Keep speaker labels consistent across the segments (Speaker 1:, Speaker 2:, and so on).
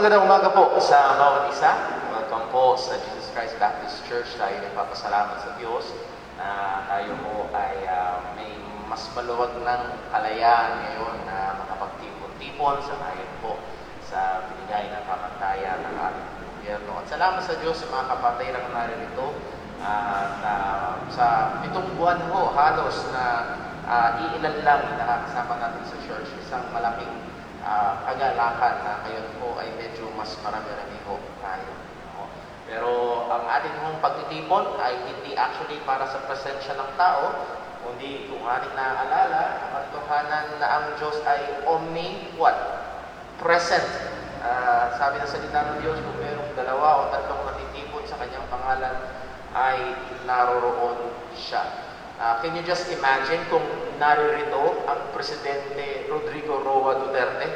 Speaker 1: Magandang umaga po sa bawat isa. Welcome po sa Jesus Christ Baptist Church. Tayo nagpapasalamat sa Diyos na tayo po ay may mas maluwag ng kalayaan ngayon na makapagtipon-tipon sa ayon po sa binigay na pamantayan ng ating gobyerno. At salamat sa Diyos sa mga kapatay na naririto sa 7 buwan ho halos na iilan lang nakakasama natin sa church. Isang malaking kagalakan na ngayon po ay medyo mas marami-rami po tayo. Pero ang ating mong pagtitipon ay hindi actually para sa presensya ng tao, kundi kung ating naaalala, ang katotohanan na ang Diyos ay present. Sabi ng salita ng Diyos, kung mayroong 2 o 3 natitipon sa kanyang pangalan, ay naroroon siya. Can you just imagine kung naririto ang Presidente Rodrigo Roa Duterte?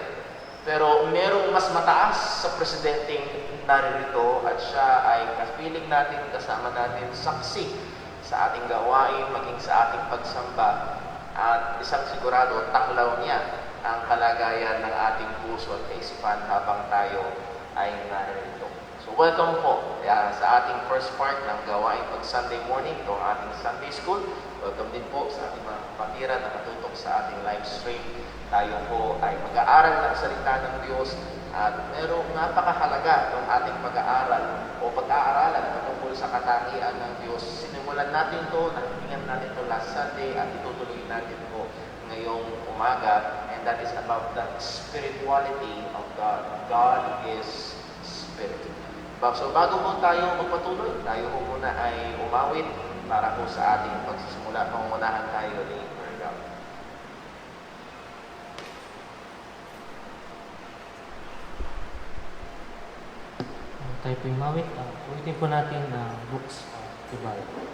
Speaker 1: Pero merong mas mataas sa presidenteng naririto at siya ay kapiling natin, kasama natin, saksi sa ating gawain, maging sa ating pagsamba. At isang sigurado, tanglaw niya ang kalagayan ng ating puso at kaisipan habang tayo ay naririto. So welcome po sa ating first part ng gawain pag Sunday morning, itong ating Sunday School. Welcome din po sa ating mga kapatiran na katutok sa ating live stream. Tayo po ay mag-aaral ng salita ng Diyos at merong napakahalaga ng ating pag-aaral o pag-aaralan patungkol sa katangian ng Diyos. Sinimulan natin ito, nahihingan natin ito last Sunday at itutuloy natin po ngayong umaga, and that is about the spirituality of God. God is Spirit. So bago po tayo magpatuloy, tayo po muna ay umawit para po sa ating pagsisimula. Pangunahan tayo ni Virgil.
Speaker 2: Tayo po yung mawit. Ulitin po natin books of the Bible.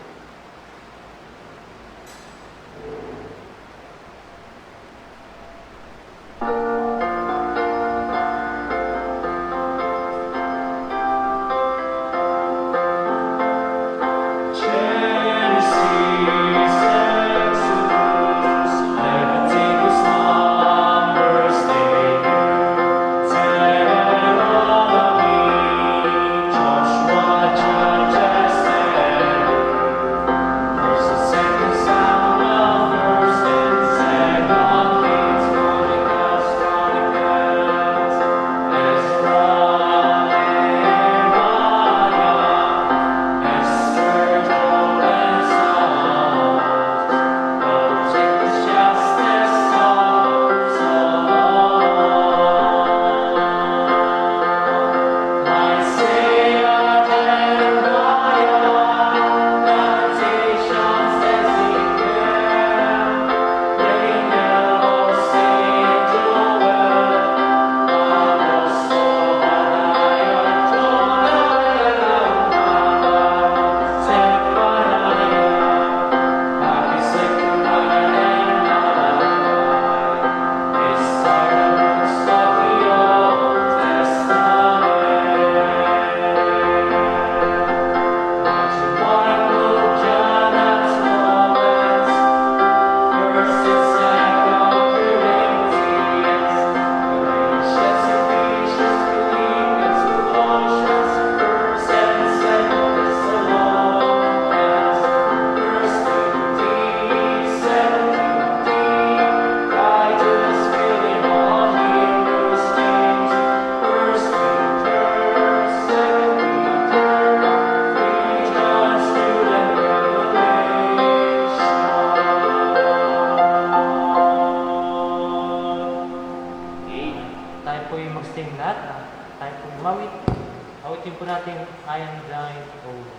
Speaker 2: ulitin po natin, I am thine, O Lord.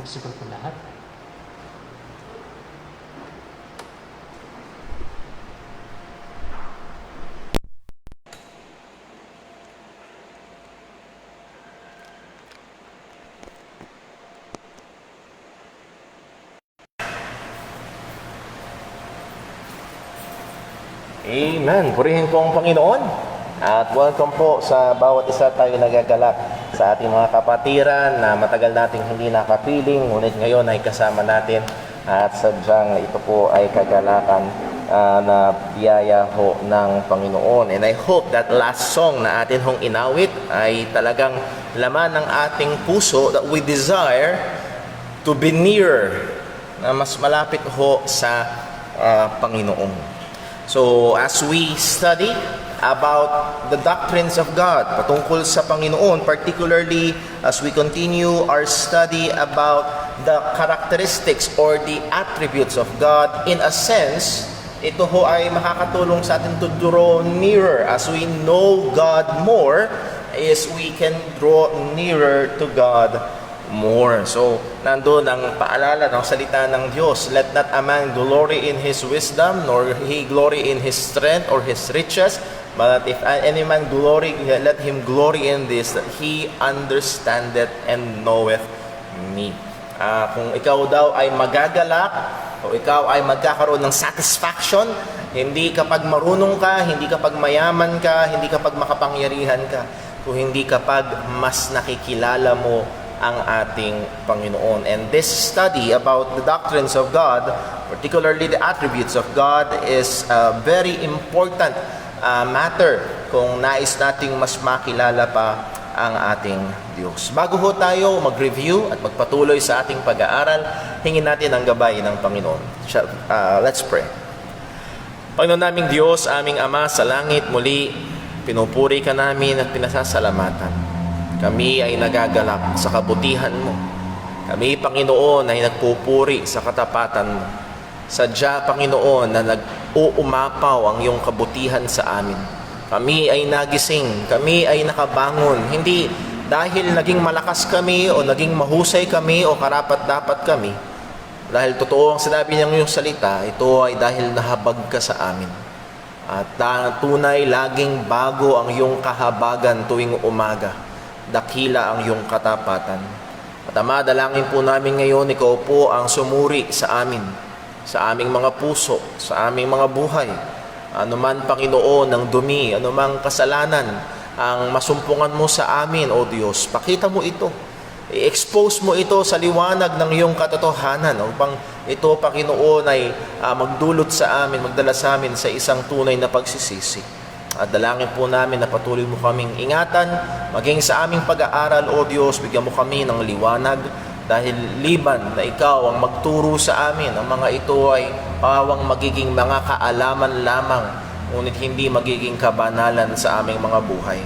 Speaker 2: Magsigal po lahat.
Speaker 3: Amen. Purihin po ang Panginoon. At welcome po sa bawat isa tayo nagagalak sa ating mga kapatiran na matagal nating hindi nakapiling, ngunit ngayon ay kasama natin at sadyang ito po ay kagalakan na biyaya ho ng Panginoon. And I hope that last song na atin hong inawit ay talagang laman ng ating puso, that we desire to be near, na mas malapit ho sa Panginoon. So, as we study about the doctrines of God, patungkol sa Panginoon, particularly as we continue our study about the characteristics or the attributes of God, in a sense, ito ho ay makakatulong sa atin to draw nearer. As we know God more, is we can draw nearer to God more. So, nandun ang paalala ng salita ng Diyos. Let not a man glory in his wisdom, nor he glory in his strength or his riches. But if any man glory, let him glory in this, that he understandeth and knoweth me. Kung ikaw daw ay magagalak, o ikaw ay magkakaroon ng satisfaction, hindi kapag marunong ka, hindi kapag mayaman ka, hindi kapag makapangyarihan ka, kung hindi kapag mas nakikilala mo ang ating Panginoon. And this study about the doctrines of God, particularly the attributes of God, is a very important matter kung nais nating mas makilala pa ang ating Diyos. Bago ho tayo mag-review at magpatuloy sa ating pag-aaral, hingin natin ang gabay ng Panginoon. Let's pray. Panginoon naming Diyos, aming Ama sa langit, muli pinupuri ka namin at pinasasalamatan. Kami ay nagagalak sa kabutihan mo. Kami, Panginoon, ay nagpupuri sa katapatan mo. Sadya, Panginoon, na nag-uumapaw ang iyong kabutihan sa amin. Kami ay nagising, kami ay nakabangon, hindi dahil naging malakas kami o naging mahusay kami o karapat-dapat kami. Dahil totoo ang sinabi ng iyong salita, ito ay dahil nahabag ka sa amin. At tunay laging bago ang iyong kahabagan tuwing umaga. Dakila ang iyong katapatan. At Ama, dalangin po namin ngayon, ikaw po ang sumuri sa amin, sa aming mga puso, sa aming mga buhay. Anuman, Panginoon, ng dumi, anumang kasalanan ang masumpungan mo sa amin, O Diyos, pakita mo ito. I-expose mo ito sa liwanag ng iyong katotohanan upang ito, Panginoon, ay magdulot sa amin, magdala sa amin sa isang tunay na pagsisisi. At dalangin po namin na patuloy mo kaming ingatan, maging sa aming pag-aaral, O Diyos, bigyan mo kami ng liwanag dahil liban na ikaw ang magturo sa amin. Ang mga ito ay pawang magiging mga kaalaman lamang, ngunit hindi magiging kabanalan sa aming mga buhay.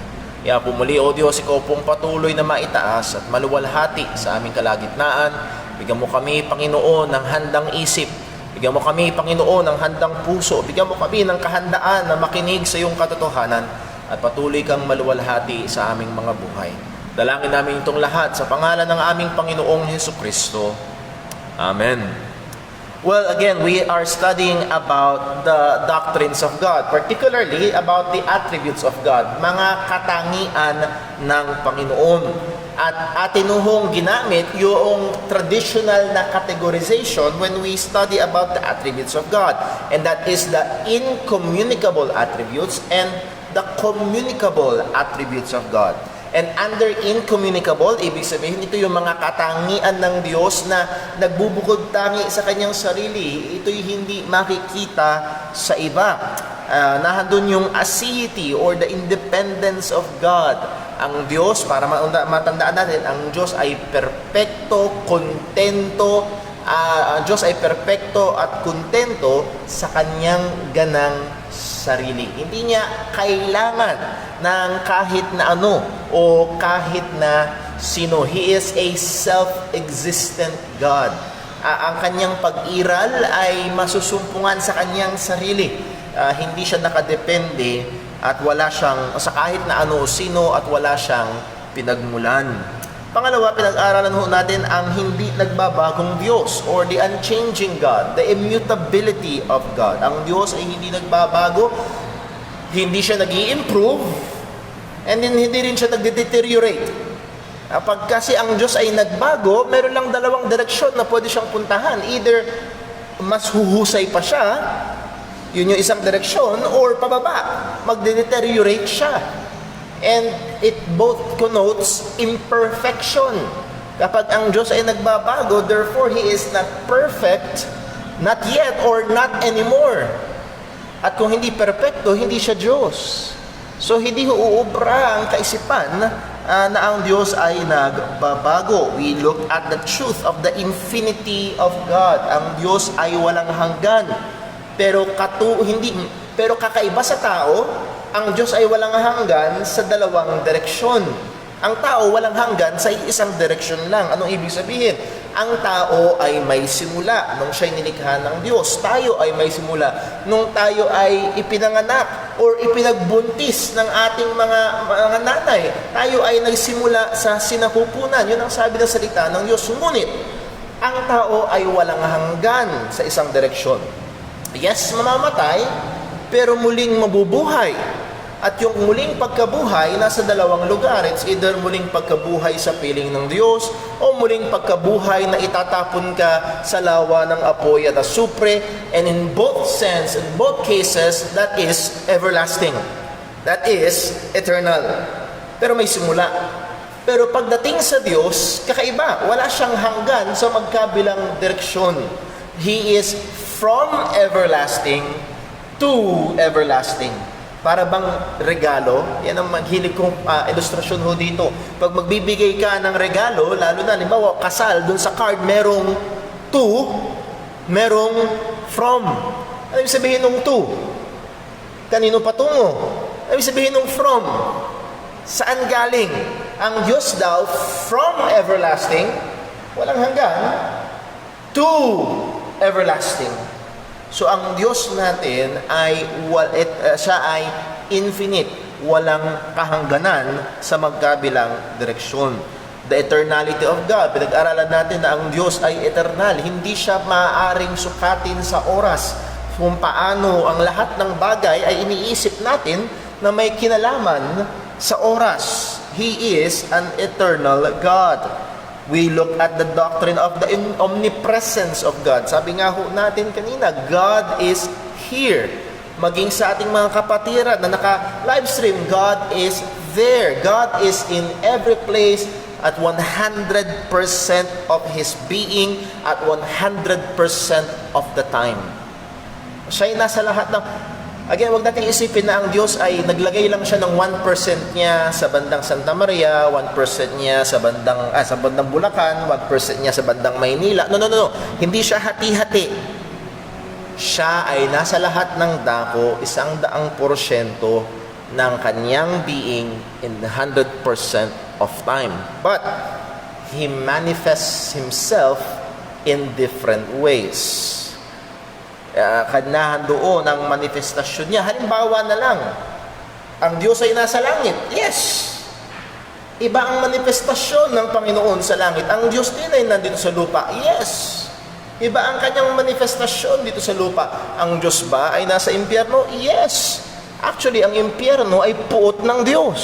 Speaker 3: Kaya po muli, O Diyos, ikaw pong patuloy na maitaas at maluwalhati sa aming kalagitnaan. Bigyan mo kami, Panginoon, ng handang isip. Bigyan mo kami, Panginoon, ng handang puso. Bigyan mo kami ng kahandaan na makinig sa iyong katotohanan at patuloy kang maluwalhati sa aming mga buhay. Dalangin namin itong lahat sa pangalan ng aming Panginoong Hesukristo. Amen. Well, again, we are studying about the doctrines of God, particularly about the attributes of God, mga katangian ng Panginoon. At atin hong ginamit yung traditional na categorization when we study about the attributes of God. And that is the incommunicable attributes and the communicable attributes of God. And under incommunicable, ibig sabihin ito yung mga katangian ng Diyos na nagbubukod tangi sa kanyang sarili. Ito'y hindi makikita sa iba. Nahandun yung aseity or the independence of God. Ang Diyos, para matandaan natin, ang Diyos ay perpekto, kontento, ang Diyos ay perpekto at kontento sa kanyang ganang sarili. Hindi niya kailangan ng kahit na ano o kahit na sino. He is a self-existent God. Ang kanyang pag-iral ay masusumpungan sa kanyang sarili. Hindi siya nakadepende at wala siyang sa kahit na ano o sino at wala siyang pinagmulan. Pangalawa, pinag-aralan ho natin ang hindi nagbabagong Diyos or the unchanging God, the immutability of God. Ang Diyos ay hindi nagbabago, hindi siya nag-i-improve, and then hindi rin siya nagde-deteriorate. Pag kasi ang Diyos ay nagbago, meron lang dalawang direksyon na pwede siyang puntahan. Either mas huhusay pa siya, yun yung isang direksyon, or pababa, magde-deteriorate siya. And it both connotes imperfection. Kapag ang Diyos ay nagbabago, therefore He is not perfect, not yet, or not anymore. At kung hindi perfecto, hindi siya Diyos. So hindi uubra ang kaisipan na ang Diyos ay nagbabago. We look at the truth of the infinity of God. Ang Diyos ay walang hanggan. Pero kakaiba sa tao, ang Diyos ay walang hanggan sa dalawang direksyon. Ang tao walang hanggan sa isang direksyon lang. Anong ibig sabihin? Ang tao ay may simula nung siya'y nilikha ng Diyos. Tayo ay may simula nung tayo ay ipinanganak or ipinagbuntis ng ating mga nanay. Tayo ay nagsimula sa sinapupunan. Yun ang sabi ng salita ng Diyos. Ngunit, ang tao ay walang hanggan sa isang direksyon. Yes, mamamatay, pero muling mabubuhay. At yung muling pagkabuhay, nasa dalawang lugar. It's either muling pagkabuhay sa piling ng Diyos o muling pagkabuhay na itatapon ka sa lawa ng apoy at asupre. And in both cases, that is everlasting. That is eternal. Pero may simula. Pero pagdating sa Diyos, kakaiba. Wala siyang hanggan sa magkabilang direksyon. He is from everlasting to everlasting. Para bang regalo, yan ang maghilig kong ilustrasyon ho dito. Pag magbibigay ka ng regalo, lalo na, halimbawa, kasal, dun sa card, merong to, merong from. Ano yung sabihin ng to? Kanino patungo? Ano yung sabihin ng from? Saan galing? Ang Diyos daw, from everlasting, walang hanggan, to everlasting. So ang Diyos natin ay siya ay infinite, walang kahangganan sa magkabilang direksyon. The eternality of God, pinag-aralan natin na ang Diyos ay eternal, hindi siya maaaring sukatin sa oras. Kung paano ang lahat ng bagay ay iniisip natin na may kinalaman sa oras. He is an eternal God. We look at the doctrine of the omnipresence of God. Sabi nga ho natin kanina, God is here. Maging sa ating mga kapatiran na naka-livestream, God is there. God is in every place at 100% of His being at 100% of the time. Siya'y nasa lahat ng... Again, wag nating isipin na ang Diyos ay naglagay lang siya ng 1% niya sa bandang Santa Maria, 1% niya sa bandang Bulacan, 1% niya sa bandang Maynila. No. Hindi siya hati-hati. Siya ay nasa lahat ng dako, 100% ng kanyang being in 100% of time. But He manifests Himself in different ways. Kanahan doon ang manifestasyon niya. Halimbawa na lang, ang Diyos ay nasa langit. Yes! Iba ang manifestasyon ng Panginoon sa langit. Ang Diyos din ay nandito sa lupa. Yes! Iba ang kanyang manifestasyon dito sa lupa. Ang Diyos ba ay nasa impyerno? Yes! Actually, ang impyerno ay puot ng Diyos.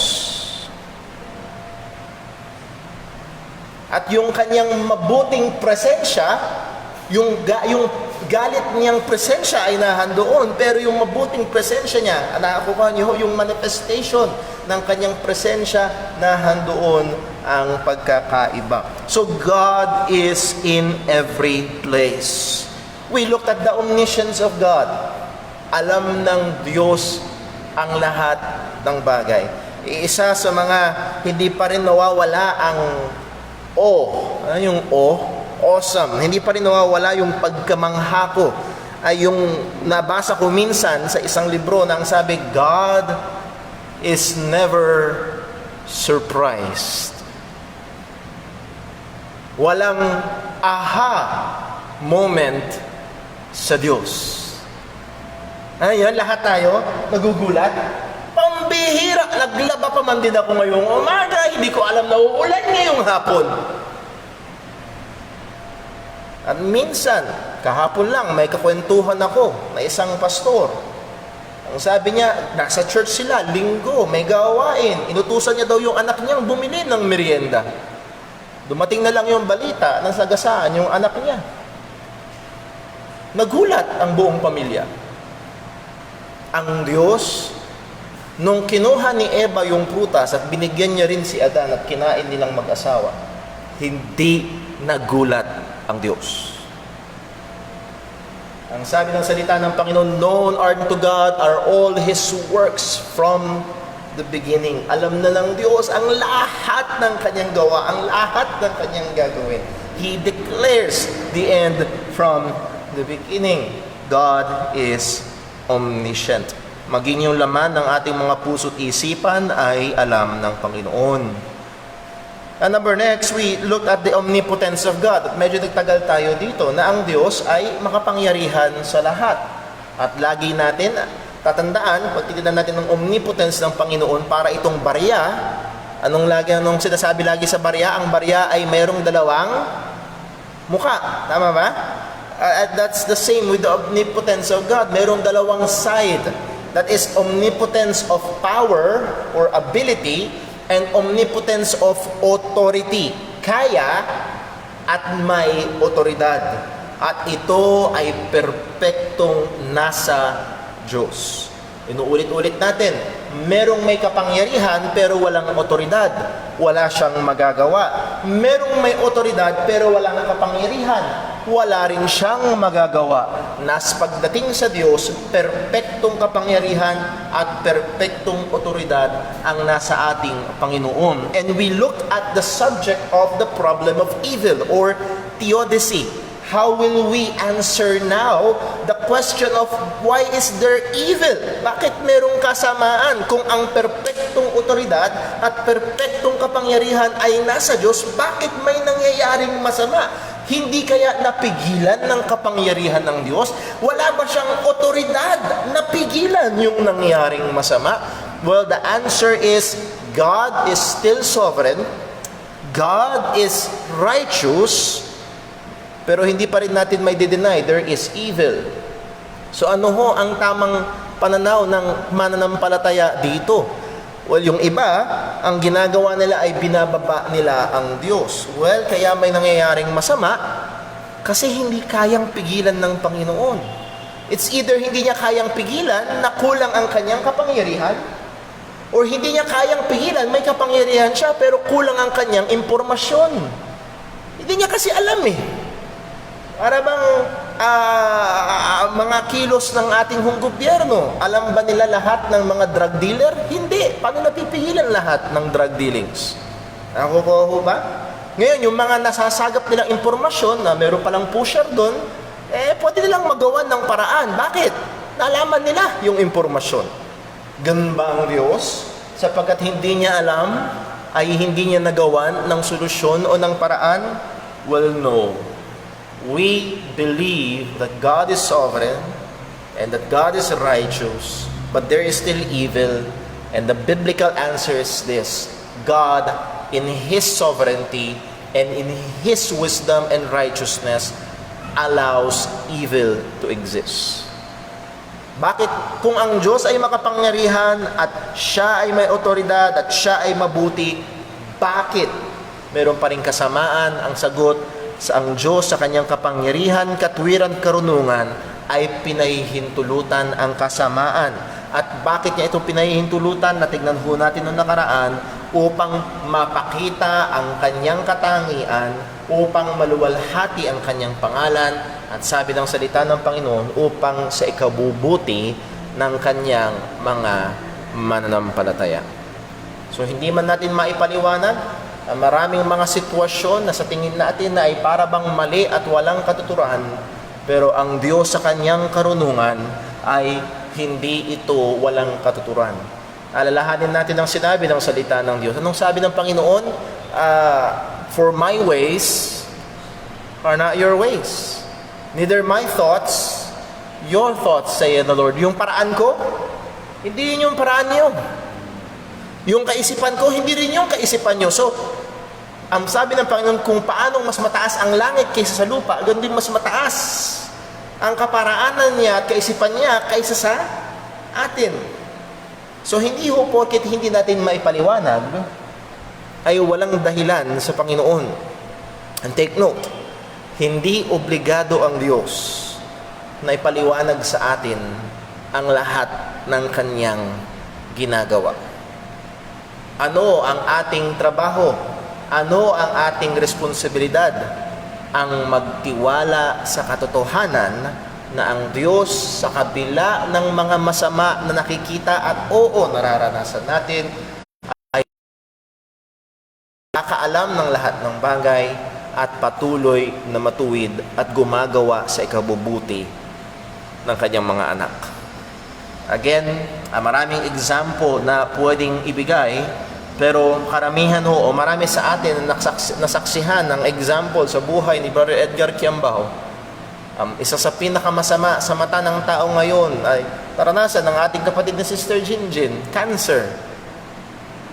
Speaker 3: At yung kanyang mabuting presensya, yung galit niyang presensya ay nahandoon, pero yung mabuting presensya niya, nakakuha niyo yung manifestation ng kanyang presensya, nahandoon ang pagkakaiba. So God is in every place. We looked at the omniscience of God. Alam ng Diyos ang lahat ng bagay. Isa sa mga hindi pa rin nawawala ang Ano yung awesome. Hindi pa rin nawawala yung pagkamangha ko. Ay yung nabasa ko minsan sa isang libro na ang sabi, God is never surprised. Walang aha moment sa Diyos. Ayun, lahat tayo nagugulat. Pambihira, naglaba pa man din ako ngayong umaga, hindi ko alam na uulan ngayong hapon. At minsan, kahapon lang, may kakwentuhan ako na isang pastor. Ang sabi niya, nasa church sila, linggo, may gawain. Inutusan niya daw yung anak niyang bumili ng merienda. Dumating na lang yung balita, nasagasaan yung anak niya. Nagulat ang buong pamilya. Ang Diyos, nung kinuha ni Eva yung prutas at binigyan niya rin si Adan at kinain nilang mag-asawa, hindi nagulat ang Diyos. Ang sabi ng salita ng Panginoon, known unto God are all His works from the beginning. Alam na ng Diyos ang lahat ng kanyang gawa, ang lahat ng kanyang gagawin. He declares the end from the beginning. God is omniscient. Maging yung laman ng ating mga puso't isipan ay alam ng Panginoon. And next, we looked at the omnipotence of God. At medyo nagtagal tayo dito na ang Diyos ay makapangyarihan sa lahat. At lagi natin tatandaan, pag titignan natin ng omnipotence ng Panginoon para itong barya, anong sinasabi lagi sa barya? Ang barya ay mayroong dalawang mukha. Tama ba? That's the same with the omnipotence of God. Mayroong dalawang side. That is omnipotence of power or ability and omnipotence of authority. Kaya at may otoridad. At ito ay perpektong nasa Diyos. Inuulit-ulit natin, merong may kapangyarihan pero walang otoridad. Wala siyang magagawa. Merong may otoridad pero walang kapangyarihan. Wala rin siyang magagawa. Nas pagdating sa Diyos, perpektong kapangyarihan at perpektong otoridad ang nasa ating Panginoon. And we look at the subject of the problem of evil or theodicy. How will we answer now the question of why is there evil? Bakit merong kasamaan kung ang perpektong otoridad at perpektong kapangyarihan ay nasa Diyos? Bakit may nangyayaring masama? Hindi kaya napigilan ng kapangyarihan ng Diyos? Wala ba siyang otoridad na pigilan yung nangyaring masama? Well, the answer is God is still sovereign. God is righteous. Pero hindi pa rin natin may deny, there is evil. So ano ho ang tamang pananaw ng mananampalataya dito? Well, yung iba, ang ginagawa nila ay binababa nila ang Diyos. Well, kaya may nangyayaring masama kasi hindi kayang pigilan ng Panginoon. It's either hindi niya kayang pigilan na kulang ang kanyang kapangyarihan, or hindi niya kayang pigilan, may kapangyarihan siya pero kulang ang kanyang impormasyon. Hindi niya kasi alam Para bang mga kilos ng ating gobyerno, alam ba nila lahat ng mga drug dealer? Hindi. Paano napipigilan lahat ng drug dealings? Nakukuha ho ba? Ngayon, yung mga nasasagap nilang impormasyon na meron palang pusher doon, pwede nilang magawa ng paraan. Bakit? Nalaman nila yung impormasyon. Ganun ba ang Diyos? Sapagkat hindi niya alam, ay hindi niya nagawan ng solusyon o ng paraan? Well, no. We believe that God is sovereign and that God is righteous, but there is still evil. And the biblical answer is this: God, in His sovereignty and in His wisdom and righteousness, allows evil to exist. Bakit? Kung ang Diyos ay makapangyarihan at Siya ay may otoridad at Siya ay mabuti, bakit meron pa rin kasamaan? Ang sagot, sa ang Diyos sa kanyang kapangyarihan, katwiran, karunungan ay pinahihintulutan ang kasamaan. At bakit niya itong pinahihintulutan? Natignan ho natin noong nakaraan, upang mapakita ang kanyang katangian, upang maluwalhati ang kanyang pangalan, at sabi ng salita ng Panginoon, upang sa ikabubuti ng kanyang mga mananampalataya. So hindi man natin maipaliwanag maraming mga sitwasyon na sa tingin natin na ay para bang mali at walang katuturan, pero ang Diyos sa kanyang karunungan ay hindi ito walang katuturan. Alalahanin natin ang sinabi ng salita ng Diyos. Anong sabi ng Panginoon? For my ways are not your ways, neither my thoughts your thoughts, saith the Lord. Yung paraan ko, hindi yun yung paraan niyo. Yung kaisipan ko, hindi rin yung kaisipan nyo. So, ang sabi ng Panginoon, kung paanong mas mataas ang langit kaysa sa lupa, ganoon din mas mataas ang kaparaanan niya at kaisipan niya kaysa sa atin. So, hindi ho porket hindi natin maipaliwanag, ay walang dahilan sa Panginoon. And take note, hindi obligado ang Diyos na ipaliwanag sa atin ang lahat ng kanyang ginagawa. Ano ang ating trabaho? Ano ang ating responsibilidad? Ang magtiwala sa katotohanan na ang Diyos sa kabila ng mga masama na nakikita at nararanasan natin ay nakaalam ng lahat ng bagay at patuloy na matuwid at gumagawa sa ikabubuti ng kanyang mga anak. Again, maraming example na pwedeng ibigay, pero karamihan o marami sa atin nasaksihan ng example sa buhay ni Brother Edgar Quiambao. Isa sa pinakamasama sa mata ng tao ngayon ay naranasan ng ating kapatid na Sister Jinjin, cancer.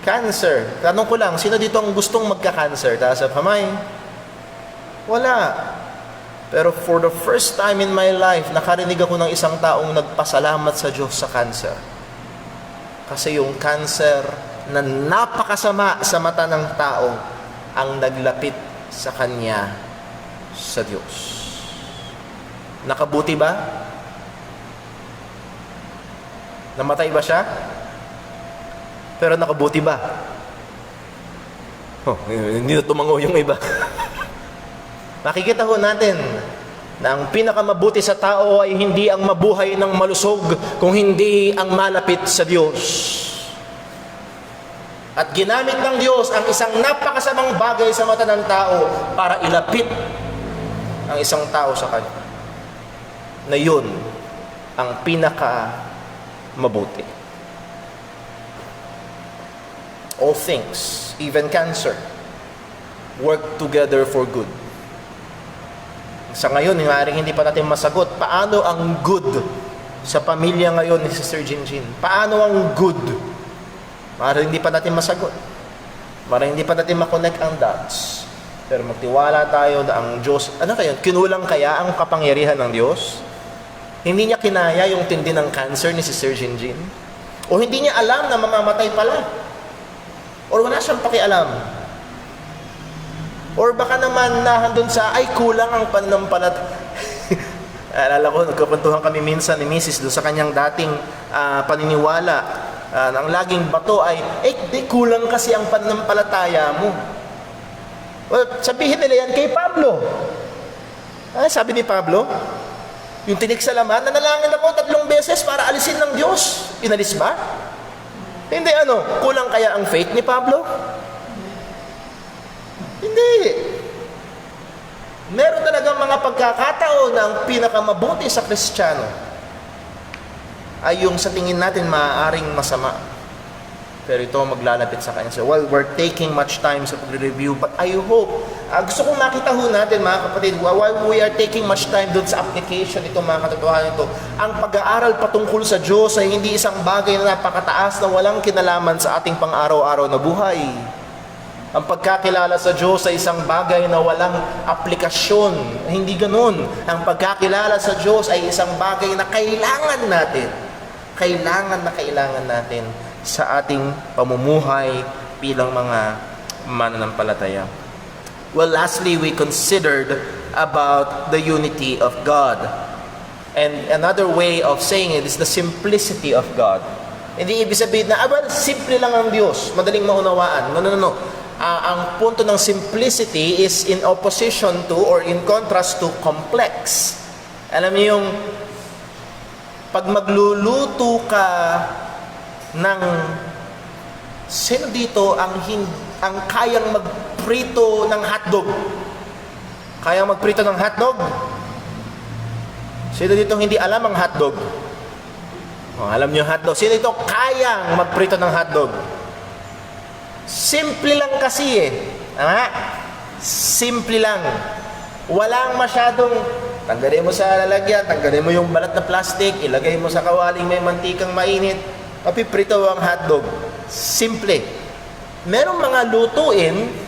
Speaker 3: Cancer. Tanong ko lang, sino dito ang gustong magka-cancer? Taas ang kamay. Wala. Pero for the first time in my life, nakarinig ako ng isang taong nagpasalamat sa Diyos sa cancer. Kasi yung cancer na napakasama sa mata ng tao ang naglapit sa kanya sa Diyos. Nakabuti ba? Namatay ba siya? Pero nakabuti ba? Oh, hindi na tumango yung iba. Makikita ho natin na ang pinakamabuti sa tao ay hindi ang mabuhay ng malusog, kung hindi ang malapit sa Diyos. At ginamit ng Diyos ang isang napakasamang bagay sa mata ng tao para ilapit ang isang tao sa Kanya. Na yun ang pinakamabuti. All things, even cancer, work together for good. Sa ngayon, maaaring hindi pa natin masagot, paano ang good sa pamilya ngayon ni Sister Jinjin? Paano ang good? Maaaring hindi pa natin masagot. Maaaring hindi pa natin makonect ang dots. Pero magtiwala tayo na ang Diyos, ano kayo, kinulang kaya ang kapangyarihan ng Diyos? Hindi niya kinaya yung tindi ng cancer ni Sister Jinjin? O hindi niya alam na mamamatay pala? Or wala siyang pakialam? Or baka naman nahandun sa, ay kulang ang pananampalataya. Alala ko, nagkakwentuhan kami minsan ni Mrs. doon sa kanyang dating paniniwala. Ang laging bato ay, di kulang kasi ang pananampalataya mo. Well, sabihin nila yan kay Pablo. Sabi ni Pablo, yung tinik sa laman, nanalangin ako 3 beses para alisin ng Diyos. Inalis ba? Hindi kulang kaya ang faith ni Pablo? Hindi. Meron talagang mga pagkakataon na ang pinakamabuti sa Kristiyano ay yung sa tingin natin maaaring masama. Pero ito maglalapit sa Kanya. So, we're taking much time sa pag-review, but I hope, gusto kong makita ho natin mga kapatid, while we are taking much time doon sa application ito mga katotohanan ito, ang pag-aaral patungkol sa Diyos ay hindi isang bagay na napakataas na walang kinalaman sa ating pang-araw-araw na buhay. Ang pagkakilala sa Diyos ay isang bagay na walang aplikasyon. Hindi ganun. Ang pagkakilala sa Diyos ay isang bagay na kailangan natin. Kailangan natin sa ating pamumuhay bilang mga mananampalataya. Well, lastly, we considered about the unity of God. And another way of saying it is the simplicity of God. Hindi ibig sabihin na, simple lang ang Diyos, madaling maunawaan. No. Ang punto ng simplicity is in opposition to or in contrast to complex. Alam niyo yung pag magluluto ka ng sino dito ang kayang magprito ng hotdog? Kayang magprito ng hotdog? Sino dito hindi alam ang hotdog? Alam niyo hotdog. Sino dito kayang magprito ng hotdog? Simple lang kasi Simple lang. Walang masyadong tanggalin mo sa lalagyan, tanggalin mo yung balat na plastic, ilagay mo sa kawaling may mantikang mainit, papiprito ang hotdog. Simple. Merong mga lutuin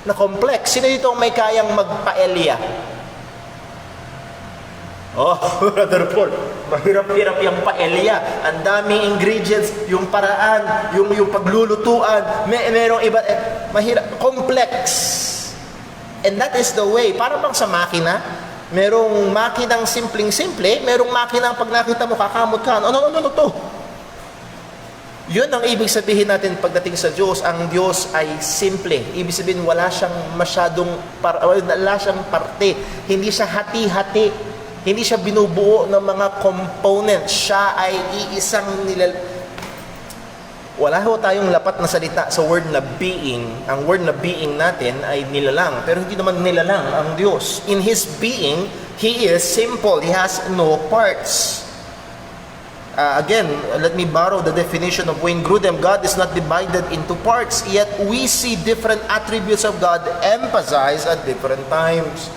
Speaker 3: na complex. Sino dito may kayang magpaelya? Brother Paul, mahirap-hirap yung paelya. Ang daming ingredients, yung paraan, yung paglulutuan, merong iba, mahirap, complex. And that is the way. Para bang sa makina, merong makinang simpleng-simple, merong makinang pag nakita mo, kakamot ka, ano to? Yun ang ibig sabihin natin pagdating sa Diyos. Ang Diyos ay simple. Ibig sabihin, wala siyang parte. Hindi siya hati-hati. Hindi siya binubuo ng mga components. Siya ay iisang Wala ho tayong lapat na salita sa word na being. Ang word na being natin ay nilalang. Pero hindi naman nilalang ang Diyos. In His being, He is simple. He has no parts. Again, let me borrow the definition of Wayne Grudem. God is not divided into parts, yet we see different attributes of God emphasized at different times.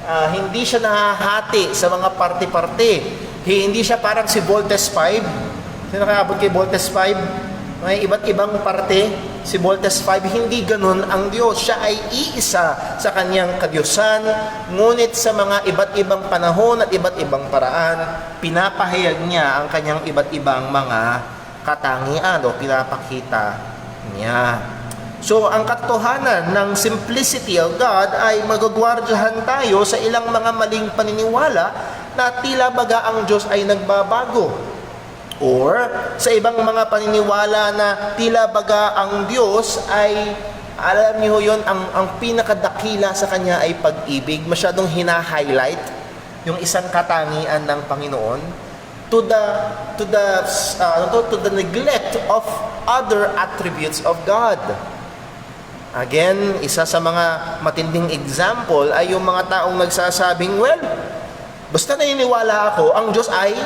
Speaker 3: Hindi siya nahahati sa mga parte-parte. Hindi siya parang si Voltes 5. Sino nakaabot kay Voltes 5? May iba't ibang parte. Si Voltes 5, hindi ganun ang Diyos. Siya ay iisa sa kanyang kadiyusan. Ngunit sa mga iba't ibang panahon at iba't ibang paraan, pinapahayag niya ang kanyang iba't ibang mga katangian o pinapakita niya. So, ang katotohanan ng simplicity of God ay magagwardyahan tayo sa ilang mga maling paniniwala na tila baga ang Diyos ay nagbabago. Or sa ibang mga paniniwala na tila baga ang Diyos ay, alam niyo yon, ang pinakadakila sa Kanya ay pag-ibig. Masyadong hina-highlight yung isang katangian ng Panginoon to the neglect of other attributes of God. Again, isa sa mga matinding example ay yung mga taong nagsasabing, well, basta naniniwala ako, ang Diyos ay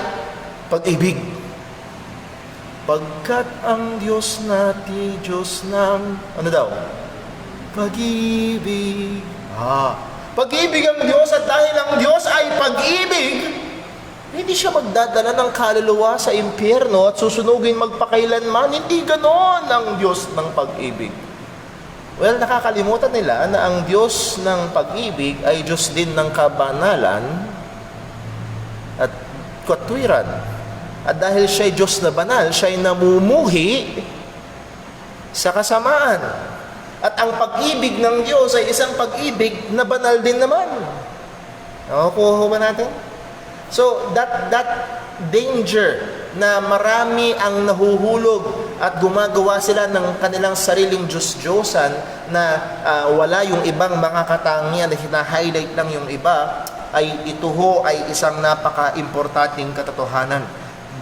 Speaker 3: pag-ibig. Pagkat ang Diyos natin, Diyos ng, ano daw? Pag-ibig. Pag-ibig ang Diyos, at dahil ang Diyos ay pag-ibig, hindi siya magdadala ng kaluluwa sa impyerno at susunugin magpakailanman. Hindi ganon ang Diyos ng pag-ibig. Well, nakakalimutan nila na ang Diyos ng pag-ibig ay Diyos din ng kabanalan at katwiran. At dahil siya ay Diyos na banal, siya ay namumuhi sa kasamaan. At ang pag-ibig ng Diyos ay isang pag-ibig na banal din naman. Nakukuha ba natin? So, that danger na marami ang nahuhulog at gumagawa sila ng kanilang sariling Diyos-Diyosan na wala yung ibang mga katangian na hina-highlight lang yung iba, ay ito ho ay isang napaka-importanting katotohanan.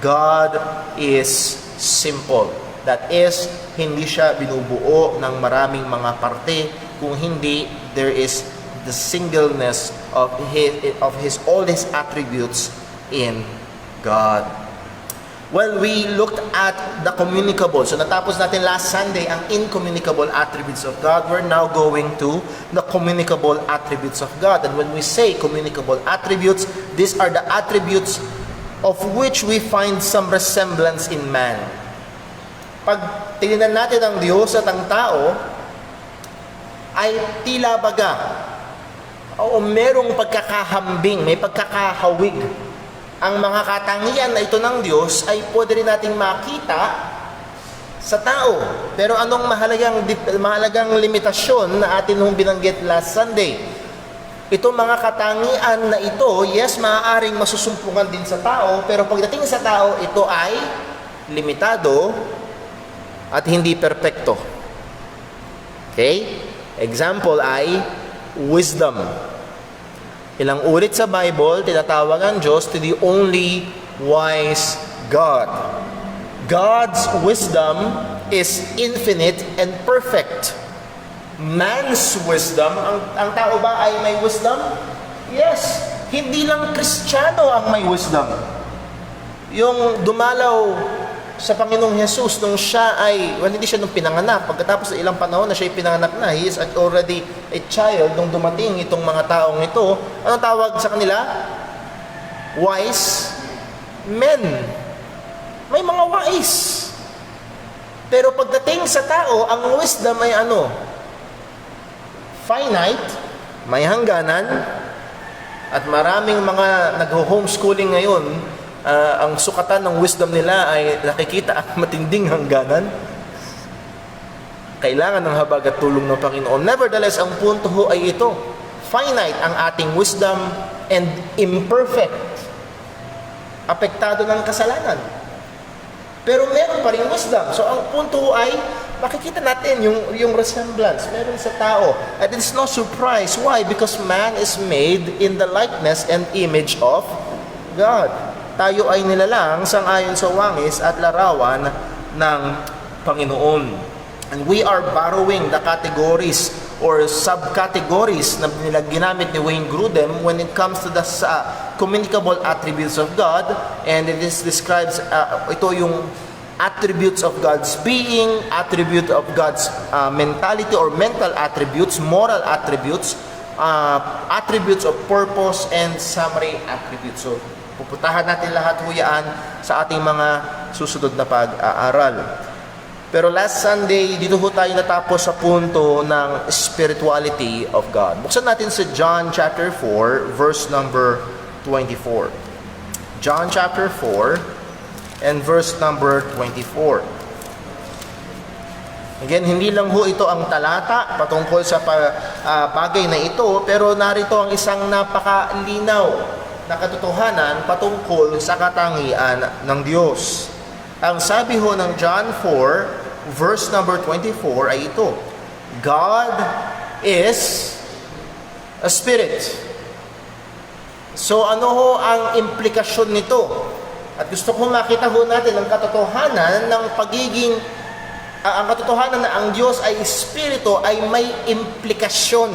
Speaker 3: God is simple. That is, hindi siya binubuo ng maraming mga parte, kung hindi, there is the singleness of his all his attributes in God. Well, we looked at the communicable. So natapos natin last Sunday ang incommunicable attributes of God. We're now going to the communicable attributes of God. And when we say communicable attributes, these are the attributes of which we find some resemblance in man. Pag tinignan natin ang Diyos at ang tao, ay tila baga, merong pagkakahambing, may pagkakahawig. Ang mga katangian na ito ng Diyos ay pwede rin nating makita sa tao. Pero anong mahalagang limitasyon na atin nung binanggit last Sunday? Itong mga katangian na ito, yes, maaaring masusumpungan din sa tao, pero pagdating sa tao, ito ay limitado at hindi perpekto. Okay? Example ay wisdom. Ilang ulit sa Bible, tinatawag ang Diyos to the only wise God. God's wisdom is infinite and perfect. Man's wisdom, ang tao ba ay may wisdom? Yes. Hindi lang Kristiyano ang may wisdom. Yung dumalaw sa Panginoong Jesus nung siya ay, hindi siya nung pinanganak. Pagkatapos ng ilang panahon na siya ay pinanganak na, he is already a child nung dumating itong mga taong ito. Anong tawag sa kanila? Wise men. May mga wise. Pero pagdating sa tao, ang wisdom ay ano? Finite, may hangganan, at maraming mga nag-homeschooling ngayon, ang sukatan ng wisdom nila ay nakikita ang matinding hangganan. Kailangan ng habag at tulong ng Panginoon. Nevertheless, ang punto ho ay ito. Finite ang ating wisdom and imperfect. Apektado ng kasalanan. Pero meron pa rin wisdom. So ang punto ho ay makikita natin yung resemblance meron sa tao. And it's no surprise. Why? Because man is made in the likeness and image of God. Tayo ay nilalang sangayon sa wangis at larawan ng Panginoon. And we are borrowing the categories or subcategories na ginamit ni Wayne Grudem when it comes to the communicable attributes of God. And it describes, ito yung attributes of God's being, attribute of God's mentality or mental attributes, moral attributes, attributes of purpose, and summary attributes. So, pupuntahan natin lahat huyaan sa ating mga susunod na pag-aaral. Pero last Sunday, dito ho tayo natapos sa punto ng spirituality of God. Buksan natin sa John chapter 4, verse number 24. John chapter 4 and verse number 24. Again, hindi lang ho ito ang talata patungkol sa bagay na ito, pero narito ang isang napakalinaw na katotohanan patungkol sa katangian ng Diyos. Ang sabi ho ng John 4, verse number 24 ay ito, God is a spirit. So ano ho ang implikasyon nito? At gusto ko makita ho natin ang katotohanan ng pagiging, ang katotohanan na ang Diyos ay espiritu ay may implikasyon.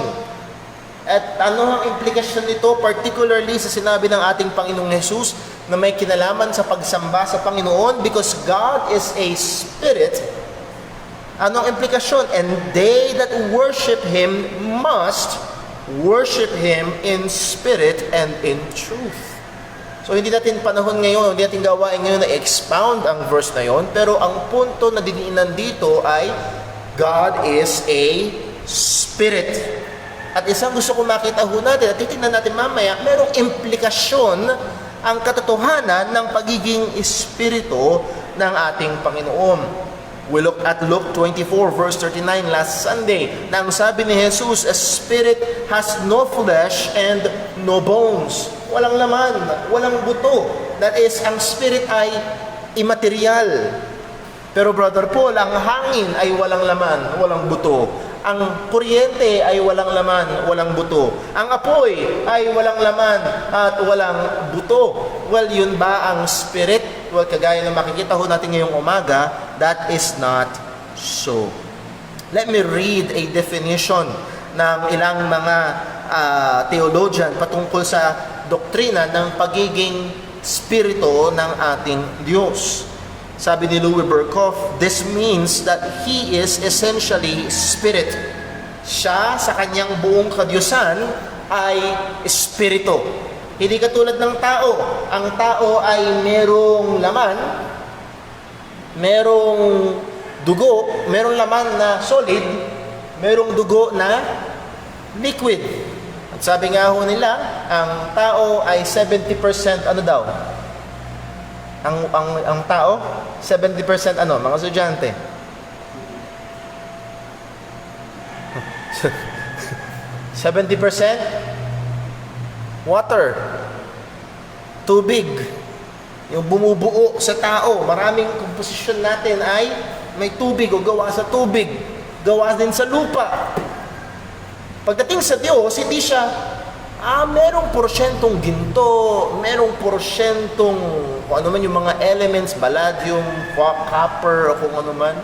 Speaker 3: At ano ang implikasyon nito, particularly sa sinabi ng ating Panginoong Jesus na may kinalaman sa pagsamba sa Panginoon, because God is a spirit. Ano ang implikasyon? And they that worship Him must worship Him in spirit and in truth. So hindi natin panahon ngayon, hindi natin gawain ngayon na expound ang verse na yon, pero ang punto na diniinan dito ay God is a spirit. At isang gusto ko makita ho natin at titingnan natin mamaya, merong implikasyon ang katotohanan ng pagiging espiritu ng ating Panginoon. We look at Luke 24 verse 39 last Sunday, na ang sabi ni Jesus, a spirit has no flesh and no bones. Walang laman, walang buto. That is, ang spirit ay immaterial. Pero Brother Paul, ang hangin ay walang laman, walang buto. Ang kuryente ay walang laman, walang buto. Ang apoy ay walang laman at walang buto. Well, yun ba ang spirit? Well, kagaya na makikita ho natin ngayong umaga, that is not so. Let me read a definition ng ilang mga theologian patungkol sa doktrina ng pagiging spirito ng ating Diyos. Sabi ni Louis Berkhoff, this means that He is essentially spirit. Siya sa kanyang buong kadyusan ay espiritu. Hindi katulad ng tao. Ang tao ay merong laman, merong dugo, merong laman na solid, merong dugo na liquid. At sabi nga ho nila, ang tao ay 70% ano daw? Ang tao, 70% ano, mga estudyante? 70% water, tubig. Yung bumubuo sa tao, maraming komposisyon natin ay may tubig o gawa sa tubig, gawa din sa lupa. Pagdating sa Diyos, hindi siya merong porsyentong ginto, merong porsyentong kung ano man yung mga elements, palladium, copper, o kung ano man.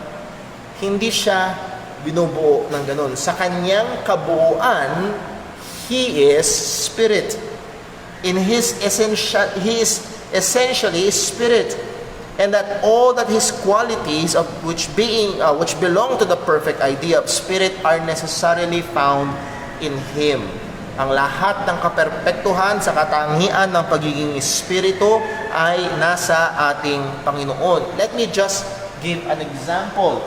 Speaker 3: Hindi siya binubuo ng ganun. Sa kanyang kabuuan, He is spirit. In His essential, He is essentially spirit. And that all that His qualities of which belong to the perfect idea of spirit are necessarily found in Him. Ang lahat ng kaperpektuhan sa katangian ng pagiging espiritu ay nasa ating Panginoon. Let me just give an example.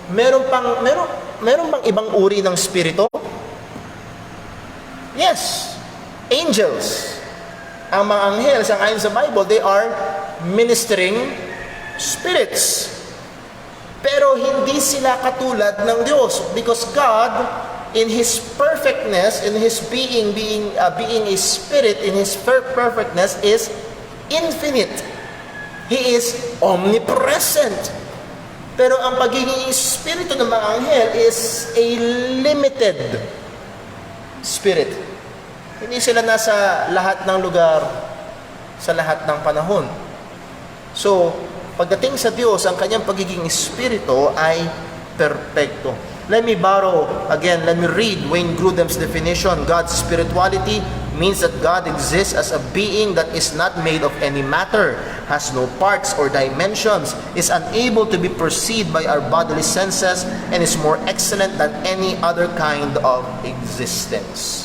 Speaker 3: Meron bang ibang uri ng espiritu? Yes. Angels. Ang mga anghel, sa ayon sa Bible, they are ministering spirits. Pero hindi sila katulad ng Diyos, because God, in His perfectness, in His being a spirit, in His perfectness, is infinite. He is omnipresent. Pero ang pagiging espiritu ng mga anghel is a limited spirit. Hindi sila nasa lahat ng lugar, sa lahat ng panahon. So, pagdating sa Diyos, ang kanyang pagiging espiritu ay perpekto. Let me read Wayne Grudem's definition. God's spirituality means that God exists as a being that is not made of any matter, has no parts or dimensions, is unable to be perceived by our bodily senses, and is more excellent than any other kind of existence.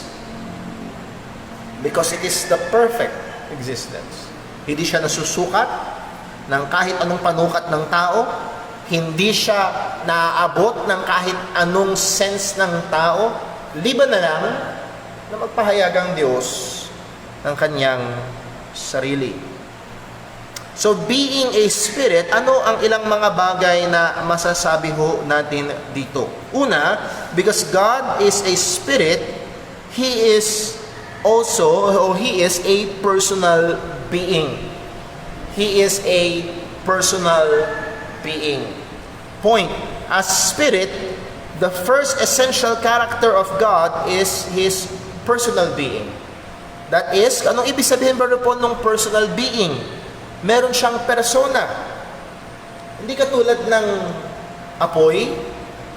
Speaker 3: Because it is the perfect existence. Hindi siya nasusukat ng kahit anong panukat ng tao, hindi siya naaabot ng kahit anong sense ng tao, liban na lang na magpahayag ang Diyos ng kanyang sarili. So being a spirit, ano ang ilang mga bagay na masasabi ho natin dito? Una, because God is a spirit, He is a personal being. He is a personal being. Point, as spirit, the first essential character of God is His personal being. That is, anong ibig sabihin, Brother Paul, ng personal being? Meron siyang persona. Hindi katulad ng apoy.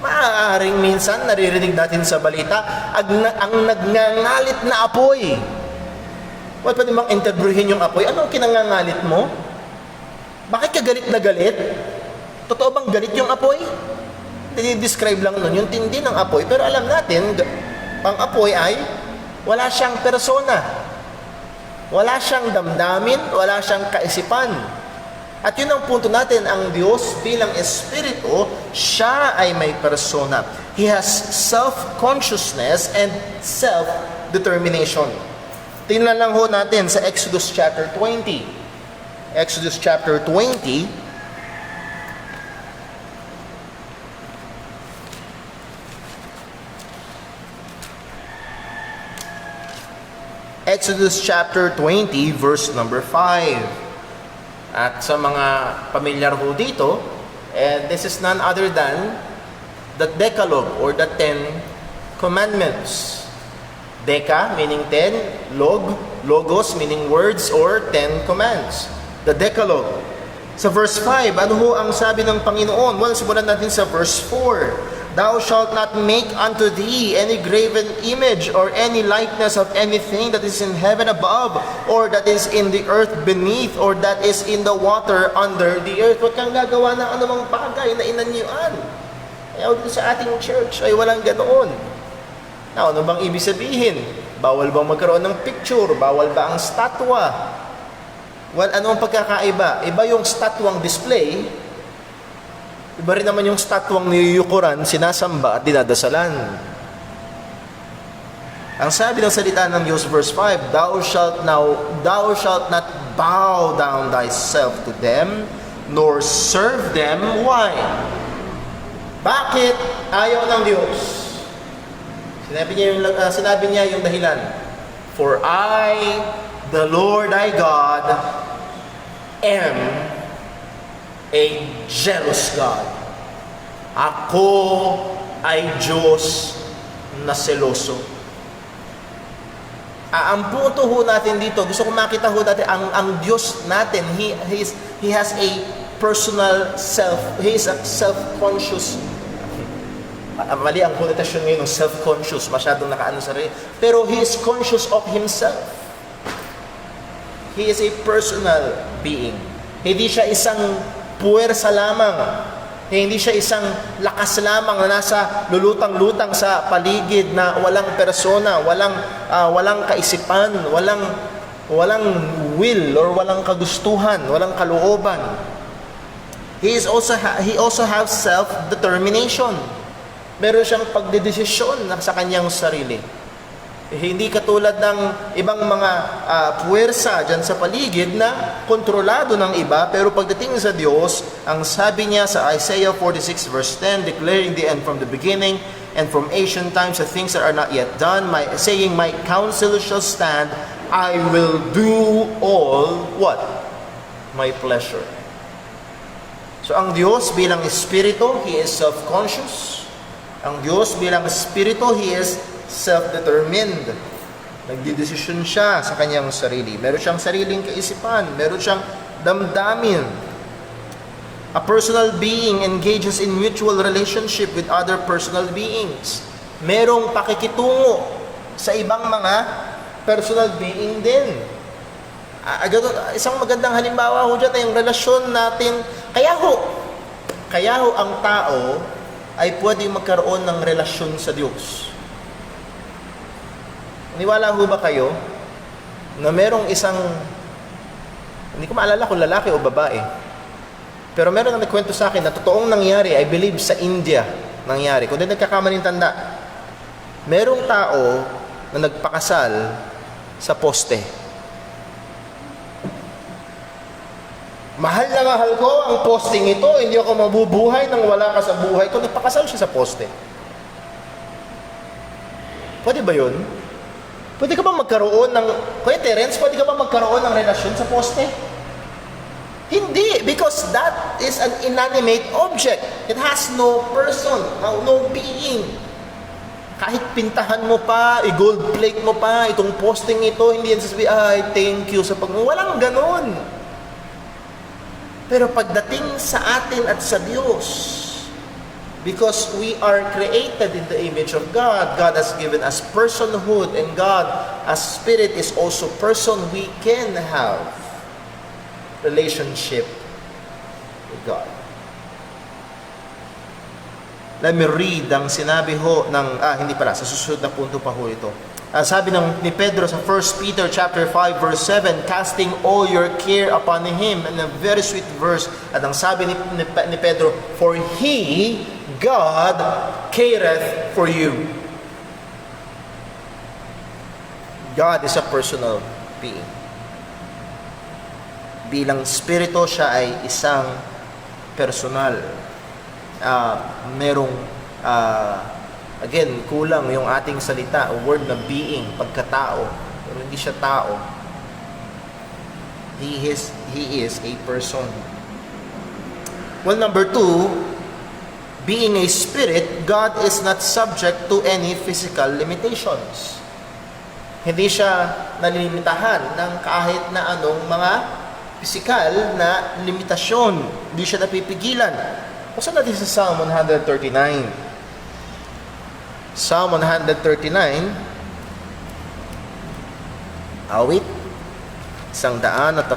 Speaker 3: Maaaring minsan naririnig natin sa balita, ang nagngangalit na apoy. Pwede bang interviewin yung apoy? Anong kinangangalit mo? Bakit ka galit na galit? Totoo bang galit yung apoy? Describe lang nun yung tindi ng apoy. Pero alam natin, ang apoy ay wala siyang persona. Wala siyang damdamin, wala siyang kaisipan. At yun ang punto natin, ang Diyos bilang Espiritu, siya ay may persona. He has self-consciousness and self-determination. Tingnan lang ho natin sa Exodus chapter 20. Exodus chapter 20. Exodus chapter 20, verse number 5. At sa mga pamilyar ho dito, and this is none other than the Decalogue or the 10 Commandments. Deca meaning 10, logos meaning words or 10 commands. The Decalogue. Sa verse 5, ano ho ang sabi ng Panginoon? Well, simulan natin sa verse 4. Thou shalt not make unto thee any graven image or any likeness of anything that is in heaven above, or that is in the earth beneath, or that is in the water under the earth. Huwag kang gagawa ng anumang bagay na inanyuan. Kaya dito sa ating church ay walang ganoon. Now, ano bang ibig sabihin? Bawal bang magkaroon ng picture? Bawal ba ang statwa? Well, ano ang pagkakaiba? Iba yung statwang display, iba rin naman yung statwang niyuyukuran, sinasamba at dinadasalan. Ang sabi ng salita ng Diyos, verse 5, Thou shalt not bow down thyself to them, nor serve them. Why? Bakit ayaw ng Diyos? Sinabi niya yung dahilan. For I, the Lord thy God, am a jealous God. Ako ay Diyos na seloso. Ang punto ho natin dito, gusto ko makita ho natin, ang Diyos natin, He has a personal self. He is a self-conscious. Mali ang connotation ngayon ng self-conscious, masyadong nakaano sa rin. Pero He is conscious of Himself. He is a personal being. Hindi siya isang puwersa lamang. Hindi siya isang lakas lamang na nasa lulutang-lutang sa paligid na walang persona, walang kaisipan, walang will or walang kagustuhan, walang kalooban. He also has self-determination. Meron siyang pagdedesisyon sa kanyang sarili. Hindi katulad ng ibang mga puwersa dyan sa paligid na kontrolado ng iba, pero pagdating sa Diyos, ang sabi niya sa Isaiah 46 verse 10, declaring the end from the beginning, and from ancient times the things that are not yet done, saying, My counsel shall stand, I will do all, what? My pleasure. So ang Diyos bilang Espiritu, He is self-conscious. Ang Diyos bilang Espiritu, He is self-determined. Nagdidesisyon siya sa kanyang sarili. Meron siyang sariling kaisipan. Meron siyang damdamin. A personal being engages in mutual relationship with other personal beings. Merong pakikitungo sa ibang mga personal being din. Isang magandang halimbawa ho dyan ay yung relasyon natin. Kaya ho ang tao ay pwede magkaroon ng relasyon sa Diyos. Niwala ho ba kayo na merong isang, hindi ko maalala kung lalaki o babae, pero meron ang nagkwento sa akin na totoong nangyari, I believe sa India nangyari, kung di nagkakamaling tanda, merong tao na nagpakasal sa poste. Mahal na mahal ko ang posting ito, hindi ako mabubuhay nang wala ka sa buhay ko. Nagpakasal siya sa poste. Pwede ba yun? Pwede ka ba magkaroon ng, Kuya Terence, pwede ka ba magkaroon ng relasyon sa poste? Hindi, because that is an inanimate object. It has no person, no being. Kahit pintahan mo pa, i-gold plate mo pa, itong posting ito, hindi yan sasabihin, ay, thank you sa walang ganon. Pero pagdating sa atin at sa Diyos, because we are created in the image of God, God has given us personhood, and God as Spirit is also person, we can have relationship with God. Let me read ang sinabi ho ng, hindi pala, sa susunod na punto pa ho ito. Sabi ni Pedro sa 1 Peter chapter 5 verse 7, casting all your care upon Him, and a very sweet verse. At ang sabi ni Pedro, for He, God, careth for you. God is a personal being. Bilang spirito, siya ay isang personal. Merong again, kulang yung ating salita, a word na being, pagkatao. Pero hindi siya tao. He is a person. Well, number 2, being a spirit, God is not subject to any physical limitations. Hindi siya nalilimitahan ng kahit na anong mga physical na limitasyon. Hindi siya napipigilan. Basta natin sa Psalm 139. Psalm 139, awit, 139.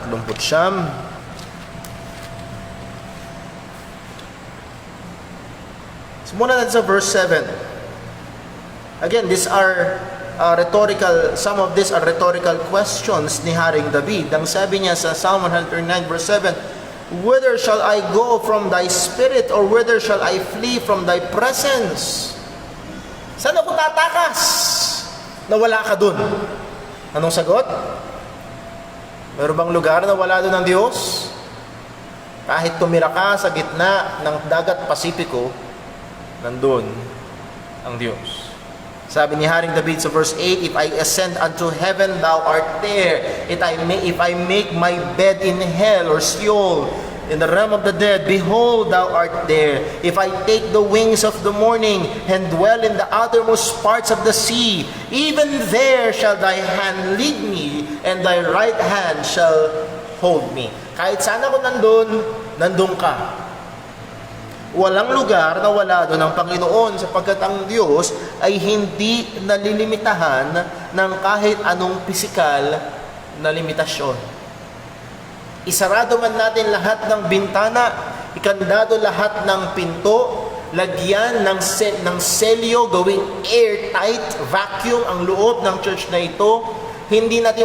Speaker 3: Muna natin sa verse 7. Again, these are some of these are rhetorical questions ni Haring David. Ang sabi niya sa Psalm 139 verse 7, whither shall I go from thy spirit, or whither shall I flee from thy presence? Saan ako tatakas na wala ka dun? Anong sagot? Meron bang lugar na wala dun ng Diyos? Kahit tumira ka sa gitna ng dagat Pasipiko, nandun ang Diyos. Sabi ni Haring David sa verse 8, if I ascend unto heaven, thou art there. If I make my bed in hell or Sheol, in the realm of the dead, behold, thou art there. If I take the wings of the morning and dwell in the outermost parts of the sea, even there shall thy hand lead me, and thy right hand shall hold me. Kahit saan ako nandun ka. Walang lugar na wala doon ang Panginoon, sapagkat ang Diyos ay hindi nalilimitahan ng kahit anong pisikal na limitasyon. Isarado man natin lahat ng bintana, ikandado lahat ng pinto, lagyan ng selyo, gawing airtight, vacuum ang loob ng church na ito, hindi natin,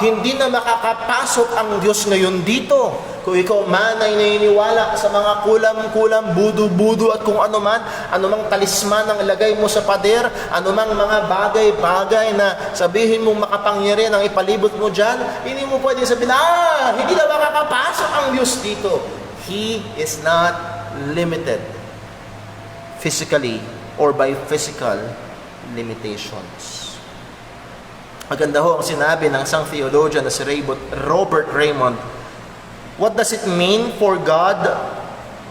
Speaker 3: hindi na makakapasok ang Diyos ngayon dito. Kung ikaw man ay naniniwala sa mga kulam-kulam, budu-budu at kung anumang talisman ang ilagay mo sa pader, anumang mga bagay-bagay na sabihin mong makapangyarihan ang ipalibot mo dyan, hindi mo pwede sabihin, hindi na makakapasok ang Diyos dito. He is not limited physically or by physical limitations. Maganda ho ang sinabi ng isang theologian na si Robert Raymond. What does it mean for God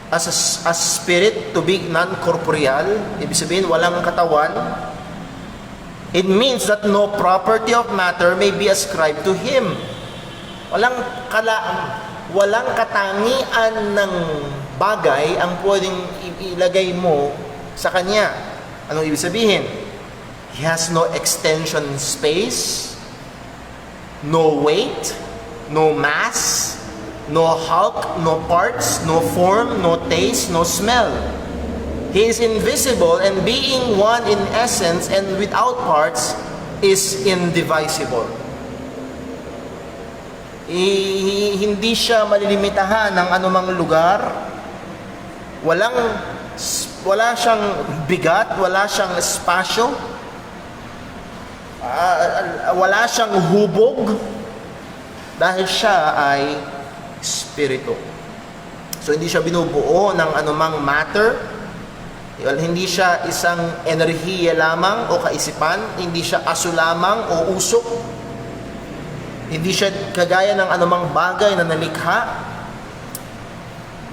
Speaker 3: as spirit to be non-corporeal? Ibig sabihin, walang katawan. It means that no property of matter may be ascribed to Him. Walang katangian ng bagay ang pwedeng ilagay mo sa Kanya. Anong ibig sabihin? He has no extension space, no weight, no mass, no hulk, no parts, no form, no taste, no smell. He is invisible, and being one in essence and without parts is indivisible. Hindi siya malilimitahan ng anumang lugar. Wala siyang bigat, wala siyang espasyo, wala siyang hubog, dahil siya ay Espiritu. So hindi siya binubuo ng anumang matter. Hindi siya isang enerhiya lamang o kaisipan. Hindi siya aso lamang o usok. Hindi siya kagaya ng anumang bagay na nalikha.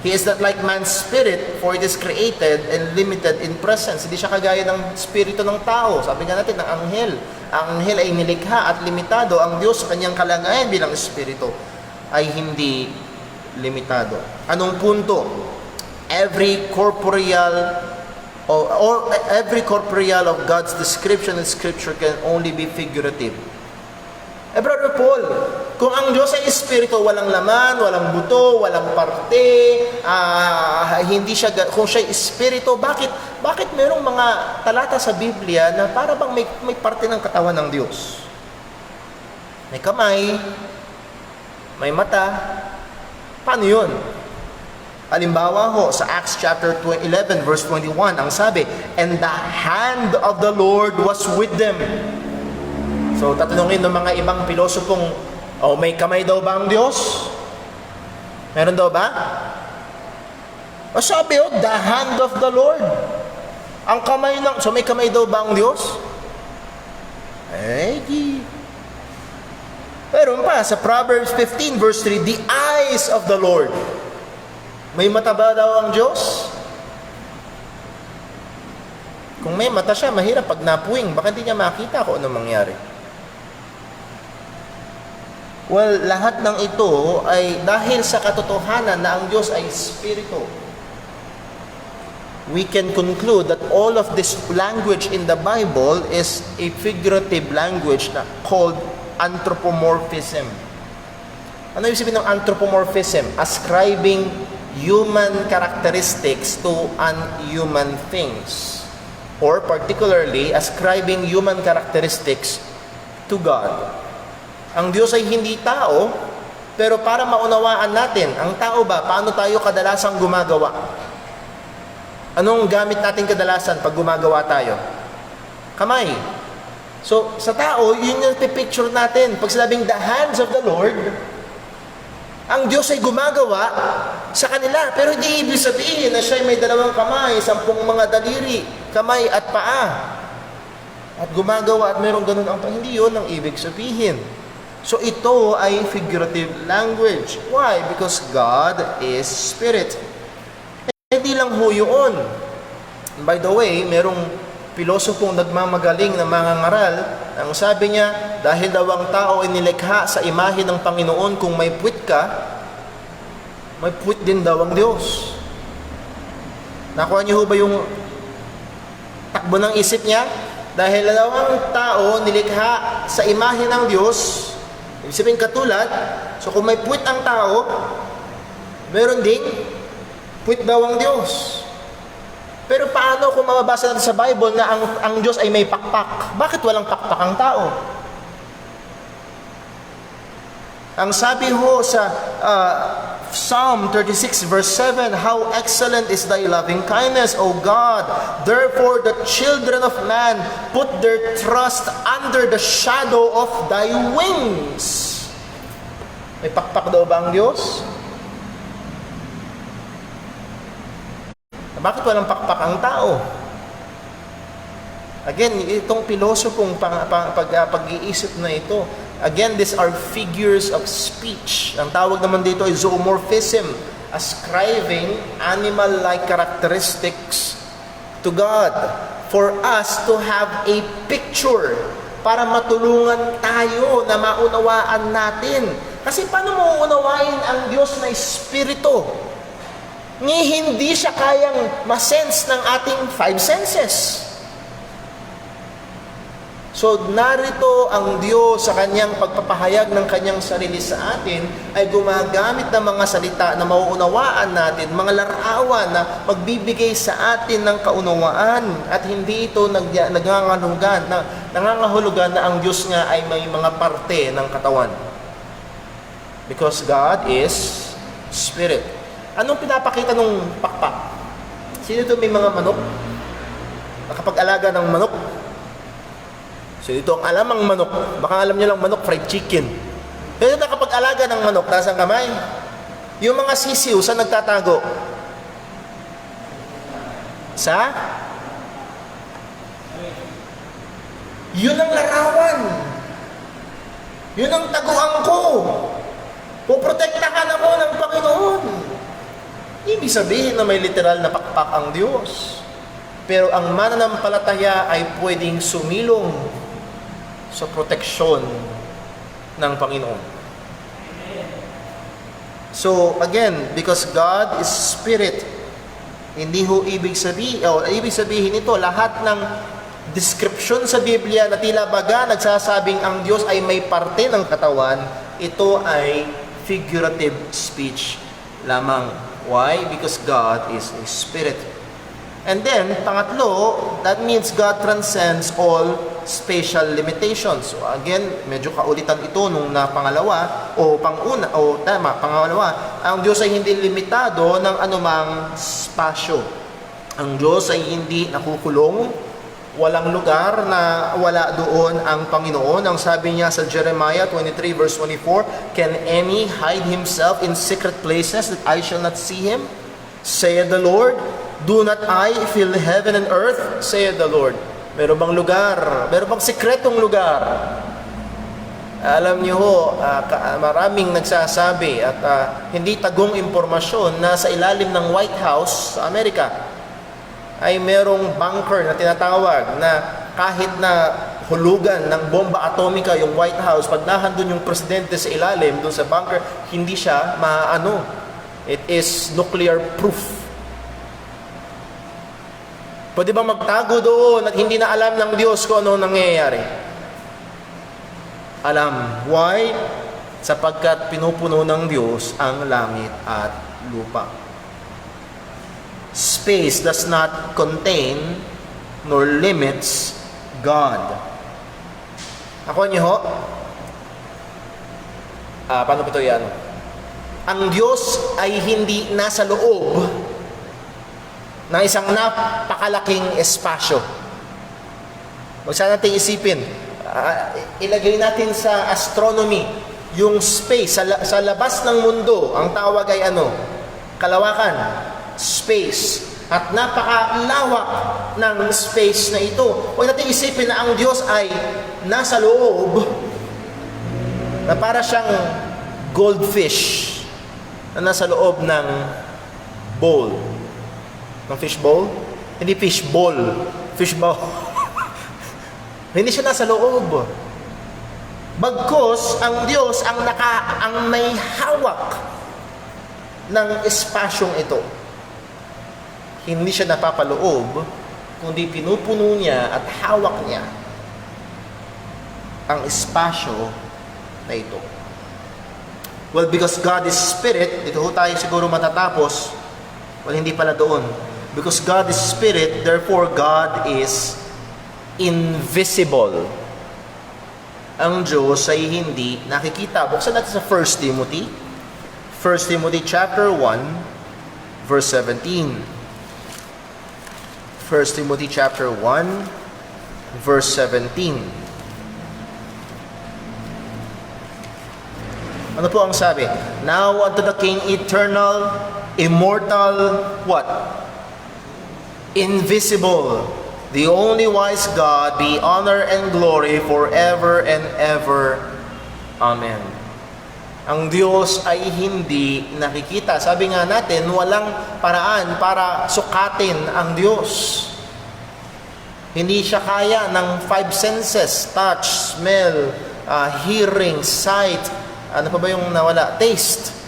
Speaker 3: He is not like man's spirit, for it is created and limited in presence. Hindi siya kagaya ng spirito ng tao. Sabi nga natin, ng anghel. Ang anghel ay nilikha at limitado. Ang Diyos sa kanyang kalangayan bilang espiritu ay hindi limitado. Anong punto? Every corporeal of God's description in Scripture can only be figurative. Brother Paul, kung ang Diyos ay espiritu, walang laman, walang buto, walang parte, hindi siya, kung siya ay espiritu, bakit merong mga talata sa Biblia na para bang may parte ng katawan ng Diyos? May kamay, may mata, paano yun? Halimbawa ho, sa Acts chapter 11 verse 21, ang sabi, "And the hand of the Lord was with them." So, tatanungin ng mga ibang pilosopong, may kamay daw ba ang Diyos? Meron daw ba? O sabi, the hand of the Lord. Ang kamay ng, so may kamay daw ba ang Diyos? Pero pa, sa Proverbs 15 verse 3, "The eyes of the Lord." May mata ba daw ang Diyos? Kung may mata siya, mahirap pag napuwing, baka hindi niya makita kung anong mangyari. Well, lahat ng ito ay dahil sa katotohanan na ang Diyos ay Espiritu. We can conclude that all of this language in the Bible is a figurative language na called anthropomorphism. Ano yung sabihin ng anthropomorphism? Ascribing human characteristics to unhuman things. Or particularly, ascribing human characteristics to God. Ang Diyos ay hindi tao, pero para maunawaan natin, ang tao ba, paano tayo kadalasang gumagawa? Anong gamit natin kadalasan pag gumagawa tayo? Kamay. So, sa tao, yun yung picture natin. Pag sinabing the hands of the Lord, ang Diyos ay gumagawa sa kanila. Pero hindi ibig sabihin na siya ay may 2 kamay, 10 mga daliri, kamay at paa. At gumagawa at meron ganun ang hindi yun ang ibig sabihin. So ito ay figurative language. Why? Because God is Spirit. Hindi lang ho yun. By the way, merong pilosopong nagmamagaling na mga ngaral. Ang sabi niya, dahil daw ang tao ay nilikha sa imahe ng Panginoon, kung may puwit ka, may puwit din daw ang Diyos. Nakuha niyo ho ba yung takbo ng isip niya? Dahil daw ang tao nilikha sa imahe ng Diyos, ibig sabihin katulad, so kung may puwit ang tao, meron ding puwit daw ang Diyos. Pero paano kung mababasa natin sa Bible na ang Diyos ay may pakpak? Bakit walang pakpak ang tao? Ang sabi ho sa Psalm 36 verse 7, "How excellent is thy loving kindness, O God! Therefore the children of man put their trust under the shadow of thy wings." May pakpak daw ba ang Diyos? Bakit walang pakpak ang tao? Again, itong pilosopong pag-iisip na ito, again, these are figures of speech. Ang tawag naman dito ay zoomorphism, ascribing animal-like characteristics to God for us to have a picture para matulungan tayo na maunawaan natin. Kasi paano mo unawain ang Diyos na Espiritu? Hindi siya kayang masense ng ating 5 senses. So, narito ang Diyos sa kanyang pagpapahayag ng kanyang sarili sa atin ay gumagamit ng mga salita na mauunawaan natin, mga larawan na magbibigay sa atin ng kaunawaan at hindi ito nangangahulugan na ang Diyos nga ay may mga parte ng katawan. Because God is Spirit. Anong pinapakita ng pakpak? Sino ito may mga manok? Nakapag-alaga ng manok? So ito ang alamang manok. Baka alam nyo lang manok, fried chicken. Ito nakapag-alaga ng manok, taas ang kamay. Yung mga sisiw, saan nagtatago? Sa? Yun ang larawan. Yun ang taguan ko. Puprotektahan ako ng Panginoon. Hindi ibig sabihin na may literal na pakpak ang Diyos. Pero ang mananampalataya ay pwedeng sumilong sa proteksyon ng Panginoon. So again, because God is Spirit, hindi ho ibig sabihin nito lahat ng description sa Biblia na tila baga nagsasabing ang Diyos ay may parte ng katawan, ito ay figurative speech lamang. Why? Because God is a Spirit. And then, pangatlo, that means God transcends all spatial limitations. So again, medyo kaulitan ito nung pangalawa, pangalawa, ang Diyos ay hindi limitado ng anumang spasyo. Ang Diyos ay hindi nakukulong, walang lugar na wala doon ang Panginoon. Ang sabi niya sa Jeremiah 23 verse 24, "Can any hide himself in secret places that I shall not see him? Saith the Lord. Do not I fill heaven and earth? Saith the Lord." Meron bang lugar? Meron bang sikretong lugar? Alam niyo ho, maraming nagsasabi at hindi tagong impormasyon na sa ilalim ng White House sa Amerika ay merong bunker na tinatawag na kahit na hulugan ng bomba atomika yung White House, pag nahandun yung presidente sa ilalim, doon sa bunker, hindi siya maano. It is nuclear proof. Pwede ba magtago doon at hindi na alam ng Diyos kung ano nangyayari? Alam. Why? Sapagkat pinupuno ng Diyos ang langit at lupa. Space does not contain nor limits God. Ako niyo ho? Paano ba ito yan? Ang Diyos ay hindi nasa loob ng isang napakalaking espasyo. Huwag sana natin isipin, ilagay natin sa astronomy, yung space, sa labas ng mundo, ang tawag ay ano? Kalawakan, space. At napakalawak ng space na ito. Huwag natin isipin na ang Diyos ay nasa loob, na para siyang goldfish, na nasa loob ng bowl. Ng fish bowl? Hindi fish bowl. Fish bowl. Hindi siya nasa loob. Bagkus, ang Diyos ang may hawak ng espasyong ito. Hindi siya napapaloob, kundi pinupuno niya at hawak niya ang espasyo na ito. Well, because God is Spirit, dito tayo siguro matatapos. Well, hindi pala doon. Because God is Spirit, therefore God is invisible. Ang Diyos ay hindi nakikita. Buksan natin sa 1 Timothy. 1 Timothy chapter 1, verse 17. 1 Timothy chapter 1, verse 17. Ano po ang sabi? Now unto the King eternal, immortal, what? Invisible, the only wise God, be honor and glory forever and ever. Amen. Ang Diyos ay hindi nakikita. Sabi nga natin, walang paraan para sukatin ang Diyos. Hindi siya kaya ng 5 senses, touch, smell, hearing, sight, ano pa ba yung nawala? Taste.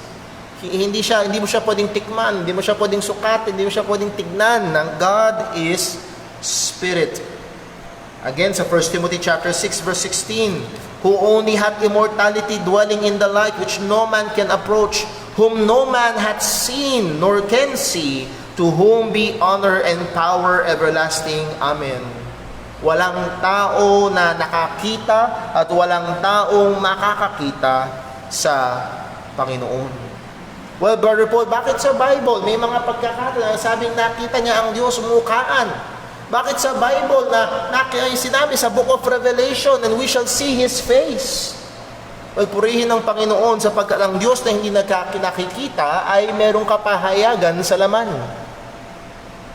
Speaker 3: Hindi mo siya pwedeng tikman, hindi mo siya pwedeng sukatin, hindi mo siya pwedeng tignan. God is Spirit. Again, sa 1 Timothy chapter 6, verse 16, who only hath immortality, dwelling in the light which no man can approach, whom no man hath seen nor can see, to whom be honor and power everlasting. Amen. Walang tao na nakakita at walang taong makakakita sa Panginoon. Well, Brother Paul, bakit sa Bible may mga pagkakataon na sabing nakita niya ang Diyos mukhaan? Bakit sa Bible na sinabi sa Book of Revelation, and we shall see His face? Well, purihin ng Panginoon sapagkat ang Diyos na hindi nakikita ay merong kapahayagan sa laman.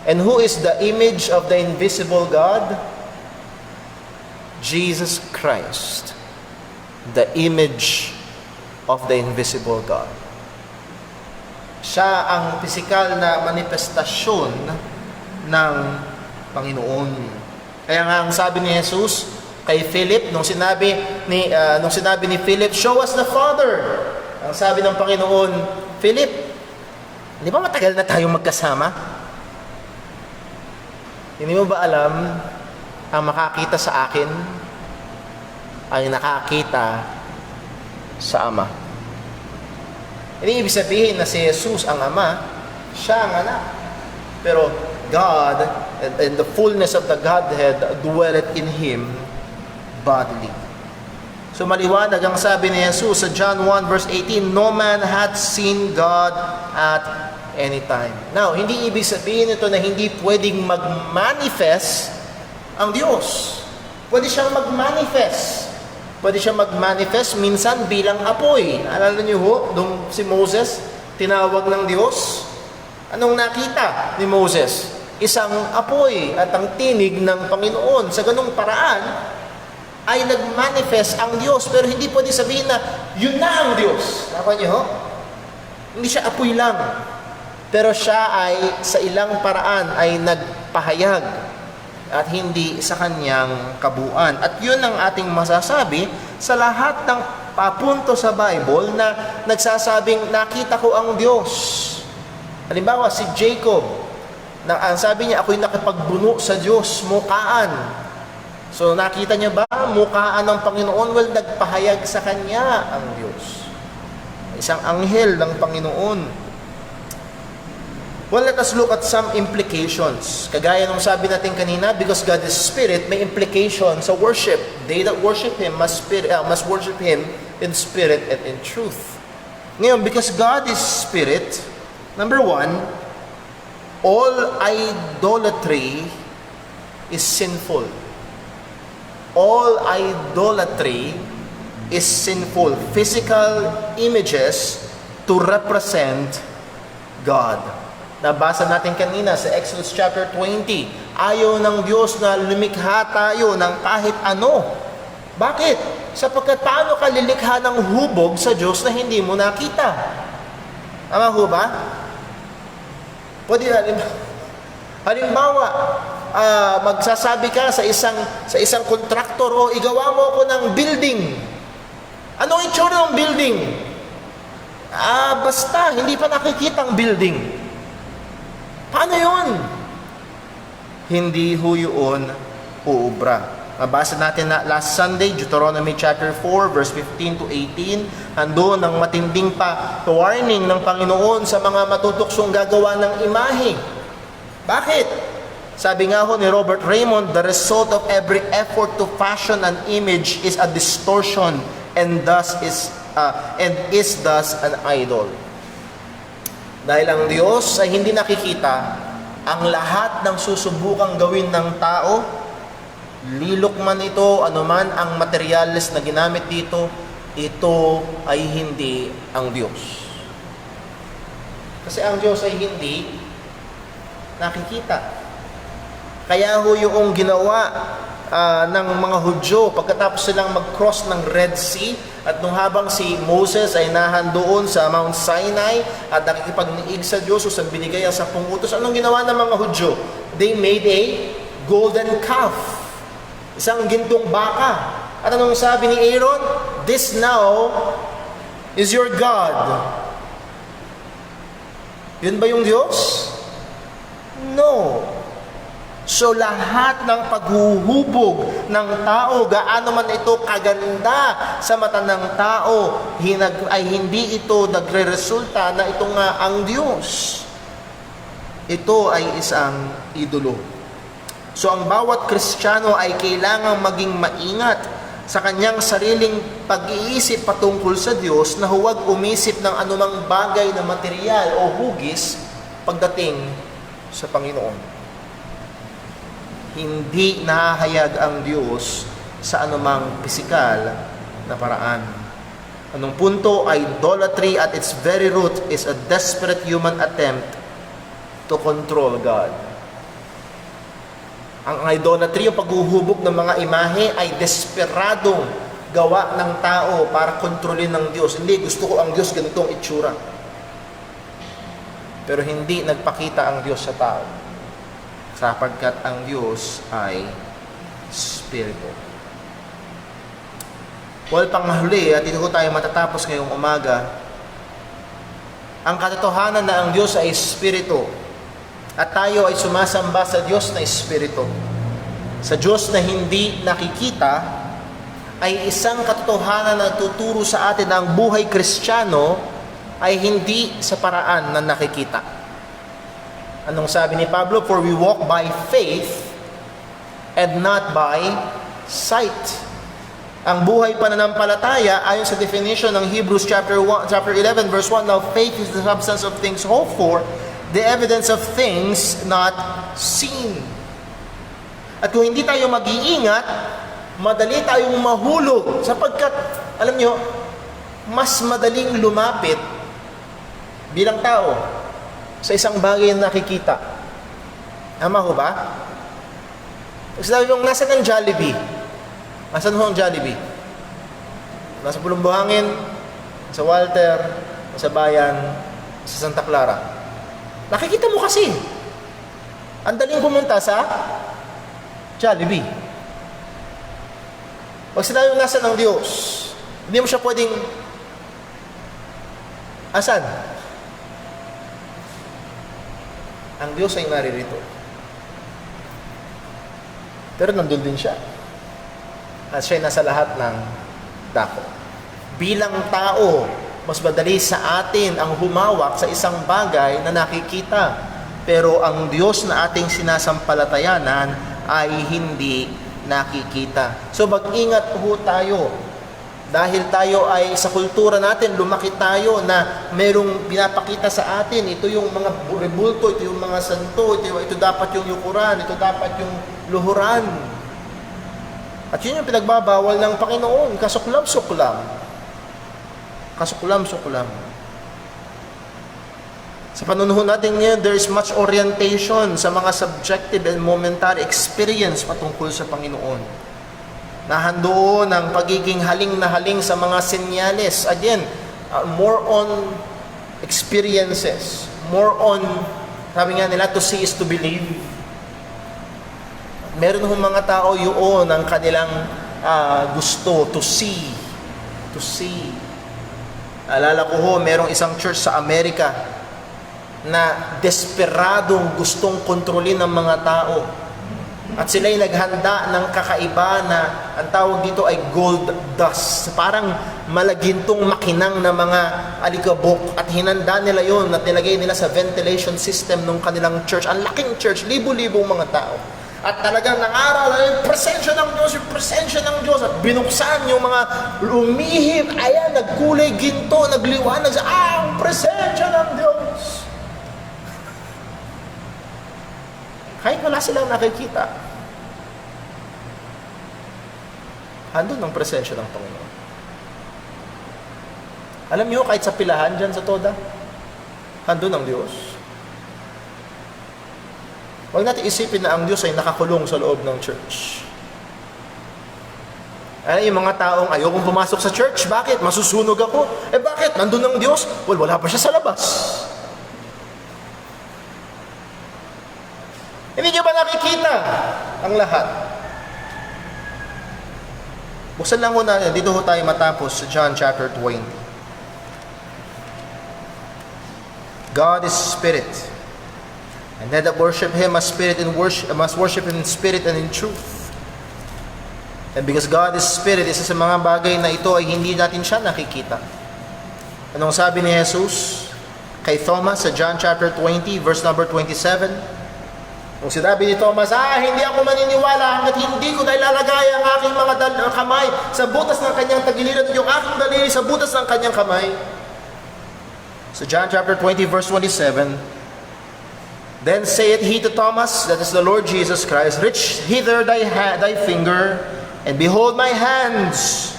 Speaker 3: And who is the image of the invisible God? Jesus Christ, the image of the invisible God. Siya ang pisikal na manifestasyon ng Panginoon. Kaya nga ang sabi ni Jesus kay Philip, nung sinabi ni Philip, "Show us the Father." Ang sabi ng Panginoon, "Philip, di ba matagal na tayong magkasama? Hindi mo ba alam, ang makakita sa akin ay nakakita sa Ama?" Hindi ibig sabihin na si Jesus ang Ama, siya ang anak. Pero God, and the fullness of the Godhead, dwelleth in Him bodily. So maliwanag ang sabi ni Jesus sa John 1 verse 18, "No man hath seen God at any time." Now, hindi ibig sabihin ito na hindi pwedeng mag-manifest ang Diyos. Pwede siyang mag-manifest. Pwede siyang mag-manifest minsan bilang apoy. Alala niyo ho, nung si Moses, tinawag ng Diyos, anong nakita ni Moses? Isang apoy at ang tinig ng Panginoon. Sa ganung paraan, ay nag-manifest ang Diyos. Pero hindi pwede sabihin na, yun na ang Diyos. Nakakita niyo ho? Hindi siya apoy lang. Pero siya ay sa ilang paraan ay nagpahayag at hindi sa kanyang kabuuan. At yun ang ating masasabi sa lahat ng papunto sa Bible na nagsasabing, nakita ko ang Diyos. Halimbawa, si Jacob, ang sabi niya, ako'y nakipagbuno sa Diyos, mukaan. So nakita niya ba, mukaan ng Panginoon? Well, nagpahayag sa kanya ang Diyos. Isang anghel ng Panginoon. Well, let us look at some implications. Kagaya nung sabi natin kanina, because God is Spirit, may implication sa worship. They that worship Him must worship Him in spirit and in truth. Ngayon, because God is Spirit, number one, all idolatry is sinful. All idolatry is sinful. Physical images to represent God. Nabasa natin kanina sa Exodus chapter 20. Ayaw ng Diyos na lumikha tayo ng kahit ano. Bakit? Sapagkat paano ka lilikha ng hubog sa Diyos na hindi mo nakita? Tama ho ba? Pwede halimbawa, magsasabi ka sa isang kontraktor, o igawa mo ako ng building. Ano ang itsura ng building? Basta, hindi pa nakikita ang building. Paano yun? Hindi ho yun uubra. Mabasa natin na last Sunday, Deuteronomy chapter 4, verse 15 to 18. Andun ang matinding warning ng Panginoon sa mga matutuksong gagawa ng imahe. Bakit? Sabi nga ho ni Robert Raymond, the result of every effort to fashion an image is a distortion and is thus an idol. Dahil ang Diyos ay hindi nakikita, ang lahat ng susubukang gawin ng tao, lilok man ito, anuman ang materials na ginamit dito, ito ay hindi ang Diyos. Kasi ang Diyos ay hindi nakikita. Kaya ho yung ginawa ng mga Hudyo pagkatapos silang mag-cross ng Red Sea, at nung habang si Moses ay nahandoon sa Mount Sinai at nakikipagniig sa Diyos, o sa binigay ang 10 utos, anong ginawa ng mga Hudyo? They made a golden calf, isang gintong baka. At anong sabi ni Aaron? This now is your God. Yun ba yung Diyos? No. So lahat ng paghuhubog ng tao, gaano man ito kaganda sa mata ng tao, ay hindi ito nagre-resulta na ito nga ang Diyos. Ito ay isang idolo. So ang bawat Kristiyano ay kailangang maging maingat sa kanyang sariling pag-iisip patungkol sa Diyos, na huwag umisip ng anumang bagay na material o hugis pagdating sa Panginoon. Hindi nahahayag ang Diyos sa anumang pisikal na paraan. Anong punto? Idolatry at its very root is a desperate human attempt to control God. Ang idolatry, yung paghuhubog ng mga imahe, ay desperadong gawa ng tao para kontrolin ng Diyos. Hindi, gusto ko ang Diyos ganitong itsura. Pero hindi nagpakita ang Diyos sa tao. Sapagkat ang Diyos ay Espiritu. Well, panghuli, at ito tayo matatapos ngayong umaga, ang katotohanan na ang Diyos ay Espiritu at tayo ay sumasamba sa Diyos na Espiritu, sa Diyos na hindi nakikita, ay isang katotohanan na tuturo sa atin na ang buhay Kristiyano ay hindi sa paraan na nakikita. Anong sabi ni Pablo? For we walk by faith and not by sight. Ang buhay pananampalataya ayon sa definition ng Hebrews chapter 11 verse 1, now faith is the substance of things hoped for, the evidence of things not seen. At kung hindi tayo mag-iingat, madali tayong mahulog sapagkat, alam nyo, mas madaling lumapit bilang tao sa isang bagay na nakikita. Tama ho ba? Sabi yung nasa ng Jollibee. Nasaan ho ang Jollibee? Nasa Pulong Buhangin, sa Walter, sa Bayan, sa Santa Clara. Nakikita mo kasi. Ang daling pumunta sa Jollibee. Pag sinabi yung nasa ng Diyos, hindi mo siya pwedeng asan? Ang Diyos ay naririto. Pero nandun din siya. At siya nasa lahat ng dako. Bilang tao, mas madali sa atin ang humawak sa isang bagay na nakikita. Pero ang Diyos na ating sinasampalatayanan ay hindi nakikita. So mag-ingat po tayo. Dahil tayo ay sa kultura natin, lumaki tayo na merong pinapakita sa atin. Ito yung mga rebulto, ito yung mga santo, ito dapat yung yukuran, ito dapat yung luhuran. At yun yung pinagbabawal ng Panginoon, kasuklam-suklam. Kasuklam-suklam. Sa panunuhan natin ngayon, there is much orientation sa mga subjective and momentary experience patungkol sa Panginoon. Nahandoon ang pagiging haling na haling sa mga senyales. Again, more on experiences. More on, sabi nga nila, to see is to believe. Meron hong mga tao yun ang kanilang gusto, to see. To see. Alala ko ho, merong isang church sa Amerika na desperadong gustong kontrolin ng mga tao. At sila'y naghanda ng kakaiba na ang tawag dito ay gold dust. Parang malagintong makinang na mga alikabok. At hinanda nila yon at nilagay nila sa ventilation system ng kanilang church. Ang laking church, libo-libong mga tao. At talagang nangaral na yung presensya ng Diyos, yung presensya ng Diyos. At binuksan yung mga lumihim. Ayan, nagkulay ginto, nagliwanag sa, ang presensya ng Diyos. Kahit wala silang nakikita, andun ang presensya ng Panginoon. Alam niyo, kahit sa pilahan dyan sa Toda, andun ang Diyos. Huwag natin isipin na ang Diyos ay nakakulong sa loob ng church. Ano yung mga taong ayokong pumasok sa church? Bakit? Masusunog ako. Bakit? Nandun ang Diyos? Well, wala pa siya sa labas. Hindi niyo ba nakikita ang lahat? Buksan lang ho natin. Dito ho tayo matapos sa John chapter 20. God is spirit. And they that worship Him must worship Him in spirit and in truth. And because God is spirit, isa sa mga bagay na ito ay hindi natin siya nakikita. Anong sabi ni Jesus kay Thomas sa John chapter 20, verse number 27? Nung sinabi ni Thomas, hindi ako maniniwala hanggat hindi ko nailalagay ang aking mga kamay sa butas ng kanyang tagiliran at yung aking daliri sa butas ng kanyang kamay. So John chapter 20, verse 27, then saith he to Thomas, that is the Lord Jesus Christ, reach hither thy finger, and behold my hands.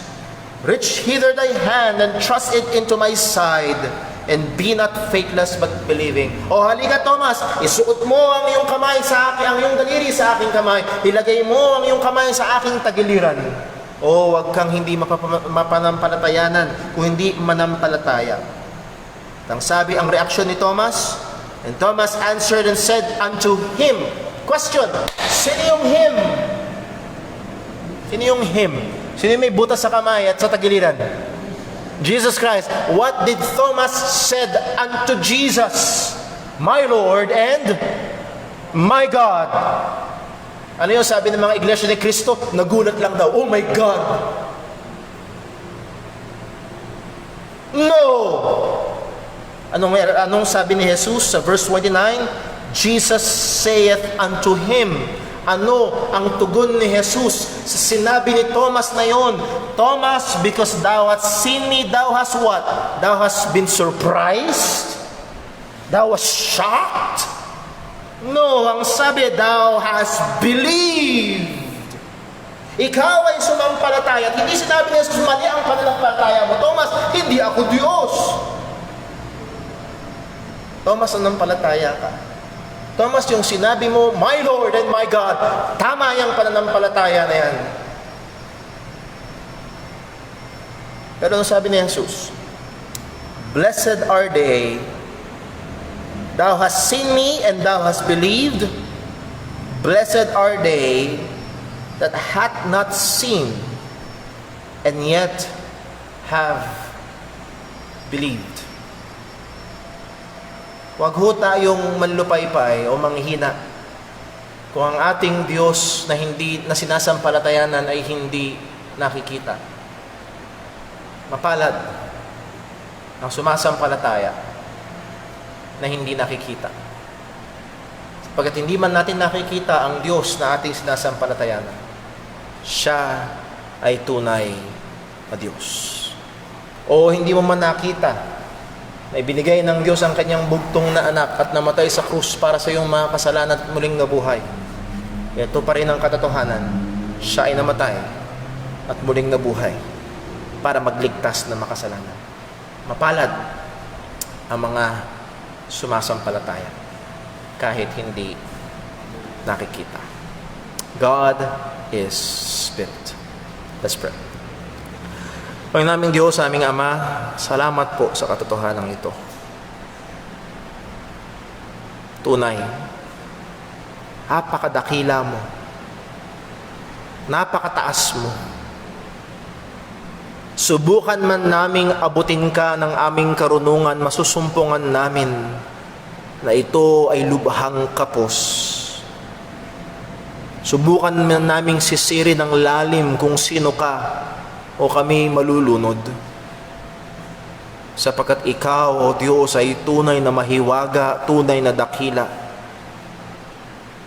Speaker 3: Reach hither thy hand, and thrust it into my side, and be not faithless but believing. O halika Thomas, isuot mo ang iyong kamay sa akin, ang iyong daliri sa aking kamay. Ilagay mo ang iyong kamay sa aking tagiliran. O wag kang hindi mapanampalatayanan, kung hindi manampalataya. Ang sabi, ang reaksyon ni Thomas, And Thomas answered and said unto him, question, sino yung him? Sino yung him? Sino yung may butas sa kamay at sa tagiliran? Jesus Christ. What did Thomas said unto Jesus? My Lord and my God. Ano yung sabi ng mga iglesia ni Kristo? Nagulat lang daw, oh my God. No! Anong sabi ni Jesus sa verse 29? Jesus saith unto him. Ano ang tugon ni Jesus sa sinabi ni Thomas na yon? Thomas, because thou hast seen me, thou hast what? Thou hast been surprised? Thou hast shocked? No, ang sabi, thou hast believed. Ikaw ay sumampalataya. At hindi sinabi ni Jesus, mali ang pananampalataya mo, Thomas, hindi ako Diyos. Thomas, nanampalataya ka. Thomas, yung sinabi mo, my Lord and my God, tama yung pananampalataya na yan. Pero ano sabi ni Jesus? Blessed are they, thou hast seen me and thou hast believed. Blessed are they that hath not seen and yet have believed. Huwag ho tayong manlupaypay o manghina kung ang ating Diyos na sinasampalatayanan ay hindi nakikita. Mapalad ang sumasampalataya na hindi nakikita. Sapagkat hindi man natin nakikita ang Diyos na ating sinasampalatayanan, siya ay tunay na Diyos. O hindi mo man nakita na ibinigay ng Diyos ang kanyang bugtong na anak at namatay sa krus para sa iyong mga kasalanan at muling nabuhay. Ito pa rin ang katotohanan. Siya ay namatay at muling nabuhay para magligtas ng makasalanan. Mapalad ang mga sumasampalataya kahit hindi nakikita. God is Spirit. Let's pray. Panginoon naming Diyos, aming Ama, salamat po sa katotohanan ito. Tunay, napakadakila mo, napakataas mo. Subukan man naming abutin ka ng aming karunungan, masusumpungan namin na ito ay lubhang kapos. Subukan man naming sisirin ng lalim kung sino ka, o kami malulunod. Sapagkat ikaw, O Diyos, ay tunay na mahiwaga, tunay na dakila.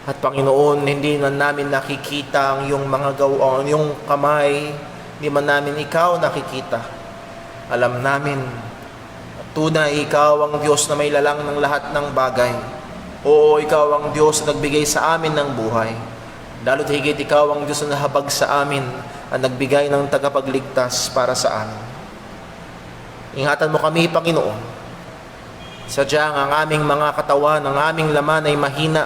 Speaker 3: At Panginoon, hindi na namin nakikita ang iyong mga gawa, ang iyong kamay, hindi man namin ikaw nakikita. Alam namin, tunay ikaw ang Diyos na may lalang ng lahat ng bagay. Oo, ikaw ang Diyos na nagbigay sa amin ng buhay. Lalo't higit ikaw ang Diyos na nahabag sa amin at nagbigay ng tagapagligtas para sa amin. Ingatan mo kami, Panginoon. Sadyang ang aming mga katawan, ang aming laman ay mahina,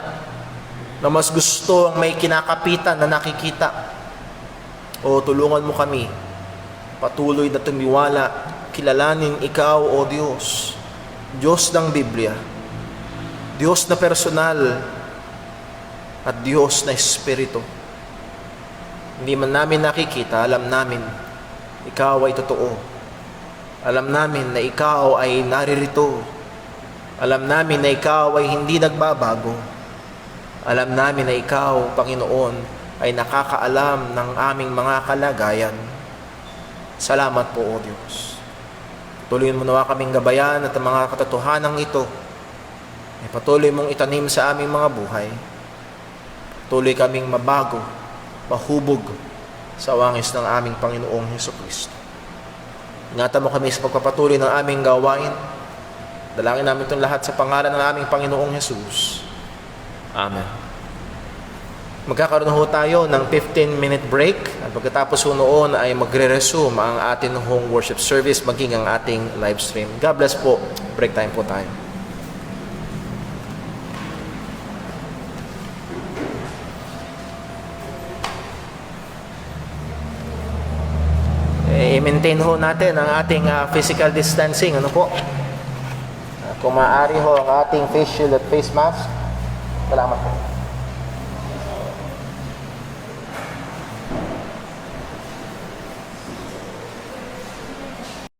Speaker 3: na mas gusto ang may kinakapitan na nakikita. O tulungan mo kami, patuloy na tumiwala, kilalanin ikaw, O Diyos, Diyos ng Biblia, Diyos na personal, at Diyos na Espiritu. Hindi man namin nakikita, alam namin, ikaw ay totoo. Alam namin na ikaw ay naririto. Alam namin na ikaw ay hindi nagbabago. Alam namin na ikaw, Panginoon, ay nakakaalam ng aming mga kalagayan. Salamat po, O Diyos. Tuloy mo nawa kaming gabayan at ang mga katotohanan ito ay patuloy mong itanim sa aming mga buhay. Tuloy kaming mabago, mahubog sa wangis ng aming Panginoong Hesukristo. Ingatan mo kami sa pagpapatuloy ng aming gawain. Dalangin namin itong lahat sa pangalan ng aming Panginoong Jesus. Amen. Magkakaroon ho tayo ng 15-minute break at pagkatapos ho noon ay magre-resume ang ating home worship service maging ang ating live stream. God bless po. Break time po tayo. I-maintain ho natin ang ating physical distancing. Ano po? Kung maaari ho ang ating face shield at face mask. Salamat po.